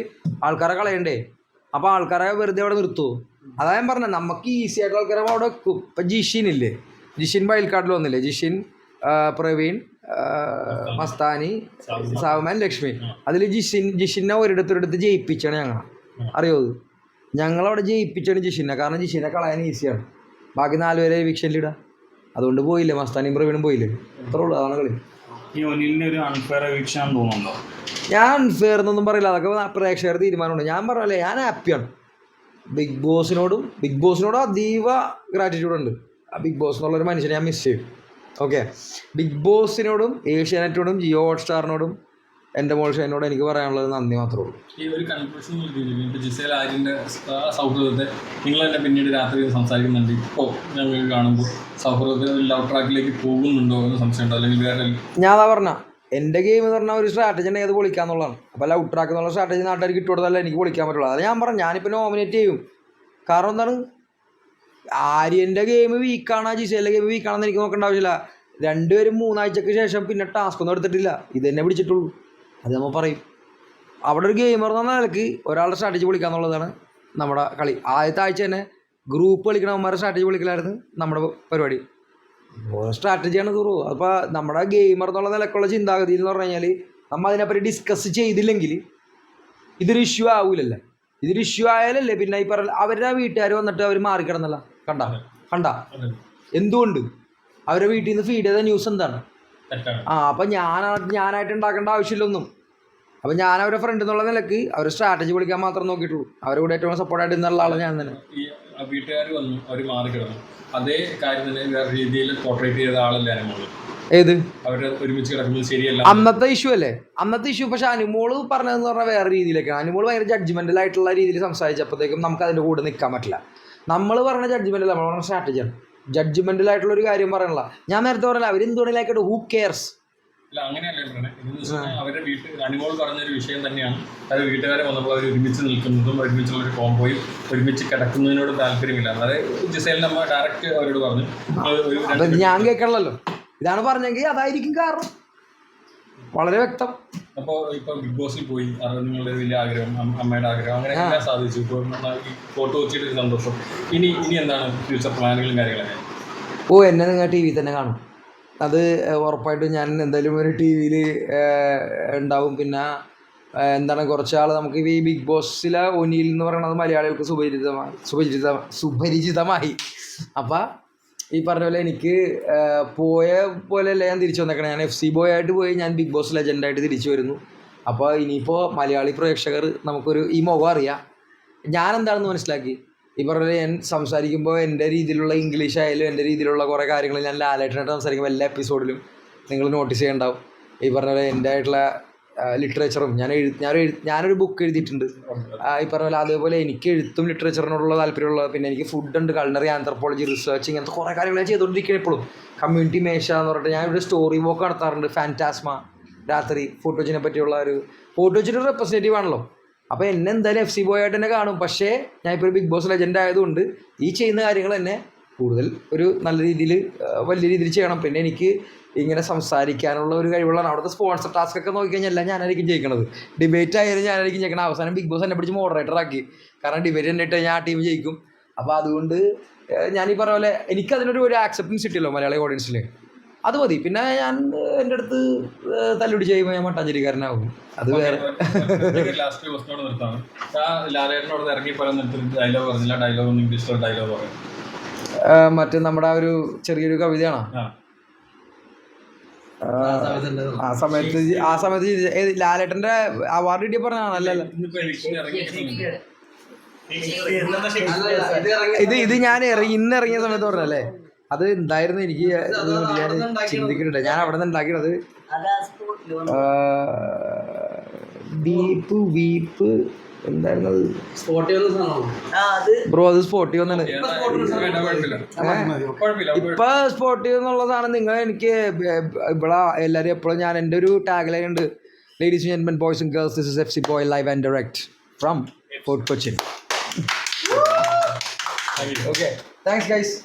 ആൾക്കാരെ കളയണ്ടേ? അപ്പോൾ ആൾക്കാരെ വെറുതെ അവിടെ നിർത്തുമോ? അതാ ഞാൻ പറഞ്ഞത്, നമുക്ക് ഈസി ആയിട്ട് ആൾക്കാരെ അവിടെ വെക്കും. ഇപ്പം ജിഷിനില്ലേ, ജിഷിൻ വയൽക്കാട്ടിൽ വന്നില്ലേ, ജിഷിൻ, പ്രവീൺ, മസ്താനി, സാവുമാൻ, ലക്ഷ്മി. അതിൽ ജിഷിനെ ഒരിടത്തൊരിടത്ത് ജയിപ്പിച്ചാണ് ഞങ്ങൾ, അറിയോ? ഞങ്ങളവിടെ ജയിപ്പിച്ചാണ് ജിഷിനെ. കാരണം ജിഷിനെ കളയാൻ ഈസിയാണ്. ബാക്കി 4 പേരെ എവിക്ഷനിലിടാം. അതുകൊണ്ട് പോയില്ലേ, മസ്താനിയും പ്രവീണും പോയില്ലേ, അത്രേ ഉള്ളൂ. അതാണ് കളി. ഈ ഒനിലിന് ഒരു അൺഫെയർ എവിക്ഷൻ തോന്നുന്നുണ്ടോ? ഞാൻ അൺഫെയർ എന്നൊന്നും പറയില്ല, അതൊക്കെ പ്രേക്ഷകർ തീരുമാനമുണ്ട്. ഞാൻ പറഞ്ഞല്ലേ, ഞാൻ ഹാപ്പിയാണ്. ബിഗ് ബോസിനോട് അതീവ ഗ്രാറ്റിറ്റ്യൂഡുണ്ട്. ആ ബിഗ് ബോസ് എന്നുള്ളൊരു മനുഷ്യനെ ഞാൻ മിസ് ചെയ്യും. ഓക്കെ, ബിഗ് ബോസിനോടും ഏഷ്യാനെറ്റിനോടും ജിയോ ഹോട്ട്സ്റ്റാറിനോടും എൻ്റെ മോൾ ഷൈനോട് എനിക്ക് പറയാനുള്ളത് നന്ദി മാത്രമേ ഉള്ളൂ. ഈ ഒരു കൺക്ലൂഷൻ ഇപ്പോൾ ജിസേൽ ആര്യൻ്റെ സൗഹൃദത്തെ നിങ്ങൾ തന്നെ പിന്നീട് രാത്രി സംസാരിക്കുന്നുണ്ട്. ഇപ്പോൾ ഞങ്ങൾ കാണുമ്പോൾ സൗഹൃദത്തിൽ ലവ് ട്രാക്കിലേക്ക് പോകുന്നുണ്ടോ എന്ന് സംശയമുണ്ടോ? അല്ലെങ്കിൽ വേറെ? ഞാൻ അതാ പറഞ്ഞ എൻ്റെ ഗെയിം എന്ന് പറഞ്ഞാൽ ഒരു സ്ട്രാറ്റജി ഉണ്ടെങ്കിൽ അത് പൊളിക്കാന്നുള്ളതാണ്. അപ്പോൾ ലവ് ട്രാക്ക് എന്നുള്ള സ്ട്രാറ്റജി നാട്ടുകാർക്ക് ഇട്ടുകൊടുത്താലേ എനിക്ക് പൊളിക്കാൻ പറ്റുള്ളൂ. അത് ഞാൻ പറഞ്ഞു, ഞാനിപ്പോൾ നോമിനേറ്റ് ചെയ്യും. കാരണം എന്താണ്, ആര്യൻ്റെ ഗെയിം വീക്കാണ്, ജിസേലിൻ്റെ ഗെയിം വീക്കാണെന്ന് എനിക്ക് നോക്കേണ്ട ആവശ്യമില്ല. 2 പേരും 3 ആഴ്ചക്ക് ശേഷം പിന്നെ ടാസ്ക് ഒന്നും എടുത്തിട്ടില്ല, ഇത് തന്നെ പിടിച്ചിട്ടുള്ളൂ. അത് നമ്മൾ പറയും. അവിടെ ഒരു ഗെയിമർ എന്ന നിലക്ക് ഒരാളുടെ സ്ട്രാറ്റജി പൊളിക്കാന്നുള്ളതാണ് നമ്മുടെ കളി. ആദ്യത്തെ ആഴ്ച തന്നെ ഗ്രൂപ്പ് കളിക്കണവന്മാരുടെ സ്ട്രാറ്റജി പൊളിക്കലായിരുന്നു നമ്മുടെ പരിപാടി. ഓരോ സ്ട്രാറ്റജിയാണ് തൂറു. അപ്പോൾ നമ്മുടെ ഗെയിമർ എന്നുള്ള നിലക്കുള്ള ചിന്താഗതി എന്ന് പറഞ്ഞു കഴിഞ്ഞാൽ നമ്മൾ അതിനെപ്പറ്റി ഡിസ്കസ് ചെയ്തില്ലെങ്കിൽ ഇതൊരു ഇഷ്യൂ ആവൂലല്ലേ. ഇതൊരു ഇഷ്യൂ ആയാലല്ലേ പിന്നെ ഈ പറഞ്ഞ അവരുടെ വീട്ടുകാർ വന്നിട്ട് അവർ മാറിക്കിടന്നല്ല. കണ്ട എന്തുകൊണ്ട് അവരുടെ വീട്ടിൽ നിന്ന് ഫീഡ് ചെയ്ത ന്യൂസ് എന്താണ്? അപ്പം ഞാനായിട്ട് ഉണ്ടാക്കേണ്ട ആവശ്യമില്ലൊന്നും. അപ്പോൾ ഞാൻ അവരുടെ ഫ്രണ്ട് എന്നുള്ള നിലക്ക് അവർ സ്ട്രാറ്റജി വിളിക്കാൻ മാത്രം നോക്കിയിട്ടുള്ളൂ. അവരുടെ കൂടെ ഏറ്റവും സപ്പോർട്ടായിട്ട് നിന്നുള്ള ആൾ ഞാൻ തന്നെ. ഈ വീട്ടുകാർ വന്നു, അവർ മാറിക്കിടന്നു, അതേ കാര്യം തന്നെ വേറെ രീതിയിൽ പോർട്രേറ്റ് ചെയ്ത ആളല്ലേ അനുമോള്? ഏത് അവര് ഒരുമിച്ച് കിടക്കുന്നത് ശരിയല്ല അന്നത്തെ ഇഷ്യൂ അല്ലേ, അന്നത്തെ ഇഷ്യൂ. പക്ഷെ അനുമോള് പറഞ്ഞതെന്ന് പറഞ്ഞാൽ വേറെ രീതിയിലേക്കാണ്. അനുമോള് ഭയങ്കര ജഡ്ജ്മെൻ്റൽ ആയിട്ടുള്ള രീതിയിൽ സംസാരിച്ചപ്പോഴത്തേക്കും നമുക്ക് അതിൻ്റെ കൂടെ നിൽക്കാൻ പറ്റില്ല. നമ്മൾ പറഞ്ഞ ജഡ്ജ്മെൻ്റൽ, നമ്മൾ പറഞ്ഞ സ്ട്രാറ്റജിയാണ്. ജഡ്ജ്മെൻ്റൽ ആയിട്ടുള്ളൊരു കാര്യം പറയണില്ല. ഞാൻ നേരത്തെ പറഞ്ഞില്ല, അവരെന്തുകൊണ്ടിലായിക്കോട്ടെ, ഹൂ കെയർസ്. അല്ല, അങ്ങനെയല്ലേ പറഞ്ഞത്. ഇതെന്ന് വെച്ചാൽ അവരുടെ അനുമോൾ പറഞ്ഞൊരു വിഷയം തന്നെയാണ്. അത് വീട്ടുകാരെ വന്നപ്പോൾ അവർ ഒരുമിച്ച് നിൽക്കുന്നതും ഒരുമിച്ചുള്ളൊരു കോംബോയും ഒരുമിച്ച് കിടക്കുന്നതിനോട് താല്പര്യമില്ല. അതായത് ജിസേലിന് നമ്മൾ ഡയറക്റ്റ് അവരോട് പറഞ്ഞു. അപ്പം ഞാൻ കേൾക്കണല്ലോ, ഇതാണ് പറഞ്ഞെങ്കിൽ അതായിരിക്കും കാരണം. വളരെ വ്യക്തം. അപ്പോൾ ഇപ്പോൾ ബിഗ് ബോസിൽ പോയി, അത് നിങ്ങളുടെ വലിയ ആഗ്രഹം, അമ്മയുടെ ആഗ്രഹം, അങ്ങനെ എല്ലാം സാധിച്ചു. ഇപ്പോൾ ഫോട്ടോ വെച്ചിട്ട് സന്തോഷം. ഇനി എന്താണ് ഫ്യൂച്ചർ പ്ലാനുകളും കാര്യങ്ങളൊക്കെ? എന്നെ നിങ്ങൾ ടി വി തന്നെ കാണും. അത് ഉറപ്പായിട്ടും ഞാൻ എന്തായാലും ഒരു ടി വിയിൽ ഉണ്ടാവും. പിന്നെ എന്താണ്, കുറച്ചാൾ നമുക്ക് ഈ ബിഗ് ബോസിലെ ഒനിയിൽ എന്ന് പറയുന്നത് മലയാളികൾക്ക് സുപരിചിതമായി. അപ്പം ഈ പറഞ്ഞ പോലെ എനിക്ക് പോയ പോലെയല്ല ഞാൻ തിരിച്ചു വന്നേക്കണം. ഞാൻ FC ബോയ് ആയിട്ട് പോയി, ഞാൻ ബിഗ് ബോസ് ലെജൻഡായിട്ട് തിരിച്ചു വരുന്നു. അപ്പോൾ ഇനിയിപ്പോൾ മലയാളി പ്രേക്ഷകർ നമുക്കൊരു ഈ മുഖം അറിയാം, ഞാൻ എന്താണെന്ന് മനസ്സിലാക്കി. ഈ പറഞ്ഞ പോലെ ഞാൻ സംസാരിക്കുമ്പോൾ എൻ്റെ രീതിയിലുള്ള ഇംഗ്ലീഷ് ആയാലും എൻ്റെ രീതിയിലുള്ള കുറേ കാര്യങ്ങൾ ഞാൻ ലാലേട്ടനായിട്ട് സംസാരിക്കുമ്പോൾ എല്ലാ എപ്പിസോഡിലും നിങ്ങൾ നോട്ടീസ് ചെയ്യണ്ടാവും. ഈ പറഞ്ഞ പോലെ എൻ്റെ ആയിട്ടുള്ള ലിറ്ററേച്ചറും ഞാനൊരു ബുക്ക് എഴുതിയിട്ടുണ്ട്. ഈ പറഞ്ഞ പോലെ അതേപോലെ എനിക്ക് എഴുത്തും ലിറ്ററേച്ചറിനോടുള്ള താല്പര്യമുള്ള, പിന്നെ എനിക്ക് ഫുഡുണ്ട്, കൾണറി, ആന്ത്രപ്പോളജി, റിസർച്ച്, ഇങ്ങനത്തെ കുറേ കാര്യങ്ങൾ ഞാൻ ചെയ്തുകൊണ്ടിരിക്കുകയാണ് ഇപ്പോഴും. കമ്മ്യൂണിറ്റി മേശ എന്ന് പറഞ്ഞിട്ട് ഞാൻ ഒരു സ്റ്റോറി വോക്ക് നടത്താറുണ്ട്. ഫാൻറ്റാസ്മ രാത്രി ഫോട്ടോജിനെ പറ്റിയുള്ള ഒരു ഫോട്ടോജിൻ്റെ റെപ്രസെൻറ്റേറ്റീവ് ആണല്ലോ. അപ്പോൾ എന്നെ എന്തായാലും FC ബോയ് ആയിട്ട് തന്നെ കാണും. പക്ഷേ ഞാൻ ഇപ്പോൾ ഒരു ബിഗ് ബോസ് ലെജൻഡ് ആയതുകൊണ്ട് ഈ ചെയ്യുന്ന കാര്യങ്ങൾ തന്നെ കൂടുതൽ ഒരു നല്ല രീതിയിൽ വലിയ രീതിയിൽ ചെയ്യണം. പിന്നെ എനിക്ക് ഇങ്ങനെ സംസാരിക്കാനുള്ള ഒരു കഴിവുള്ളതാണ്. അവിടുത്തെ സ്പോൺസർ ടാസ്ക് ഒക്കെ നോക്കിക്കഴിഞ്ഞാൽ എല്ലാം ഞാനായിരിക്കും ജയിക്കണത്. ഡിബേറ്റ് ആയാലും ഞാനായിരിക്കും ജയിക്കണം. അവസാനം ബിഗ് ബോസ് എന്നെ പിടിച്ച് മോഡറേറ്റർ ആക്കി. കാരണം ഡിബേറ്റ് എന്നിട്ട് ഞാൻ ആ ടീം ജയിക്കും. അപ്പോൾ അതുകൊണ്ട് ഞാൻ ഈ പറഞ്ഞ പോലെ എനിക്കതിനൊരു ആക്സെപ്റ്റൻസ് കിട്ടിയല്ലോ മലയാളി ഓഡിയൻസിൽ. അത് മതി. പിന്നെ ഞാൻ എൻ്റെ അടുത്ത് തല്ലുപിടിച്ച് കഴിയുമ്പോൾ ഞാൻ മട്ടാഞ്ചേരിക്കാരനാകും. അത് വേറെ. ലാസ്റ്റ് ക്വസ്റ്റ്യനോട് നിർത്താണ്. ലാലേട്ടനോട് ഇറങ്ങി പറയുന്ന ഡയലോഗ് പറഞ്ഞില്ല, ഡയലോഗ് ഒന്നും ഇംഗ്ലീഷിലുള്ള ഡയലോഗ് പറയും. മറ്റേ നമ്മുടെ ആ ഒരു ചെറിയൊരു കവിതയാണോ? ആ സമയത്ത് ലാലേട്ടൻ്റെ അവാർഡ് കിട്ടിയ പറഞ്ഞാണല്ലോ. ഇത് ഞാൻ ഇന്ന് ഇറങ്ങിയ സമയത്ത് പറഞ്ഞല്ലേ. അത് എന്തായിരുന്നു എനിക്ക് ഞാൻ ചിന്തിക്കുന്നുണ്ട്. ഞാൻ അവിടെ നിന്ന് ഉണ്ടാക്കിയത് വീപ്പ് എന്തായിരുന്നത് ബ്രോ, അത് സ്പോർട്ടീവ് ഒന്നാണ്. ഇപ്പൊ സ്പോർട്ടീവ് എന്നുള്ള സാധനം നിങ്ങൾ എനിക്ക് ഇവിടെ എല്ലാവരും എപ്പോഴും ഞാൻ എൻ്റെ ഒരു ടാഗ് ലൈൻ ഉണ്ട്. Ladies and gentlemen, boys and girls, this is FC boy live and direct from fort Cochin. Okay, thanks guys.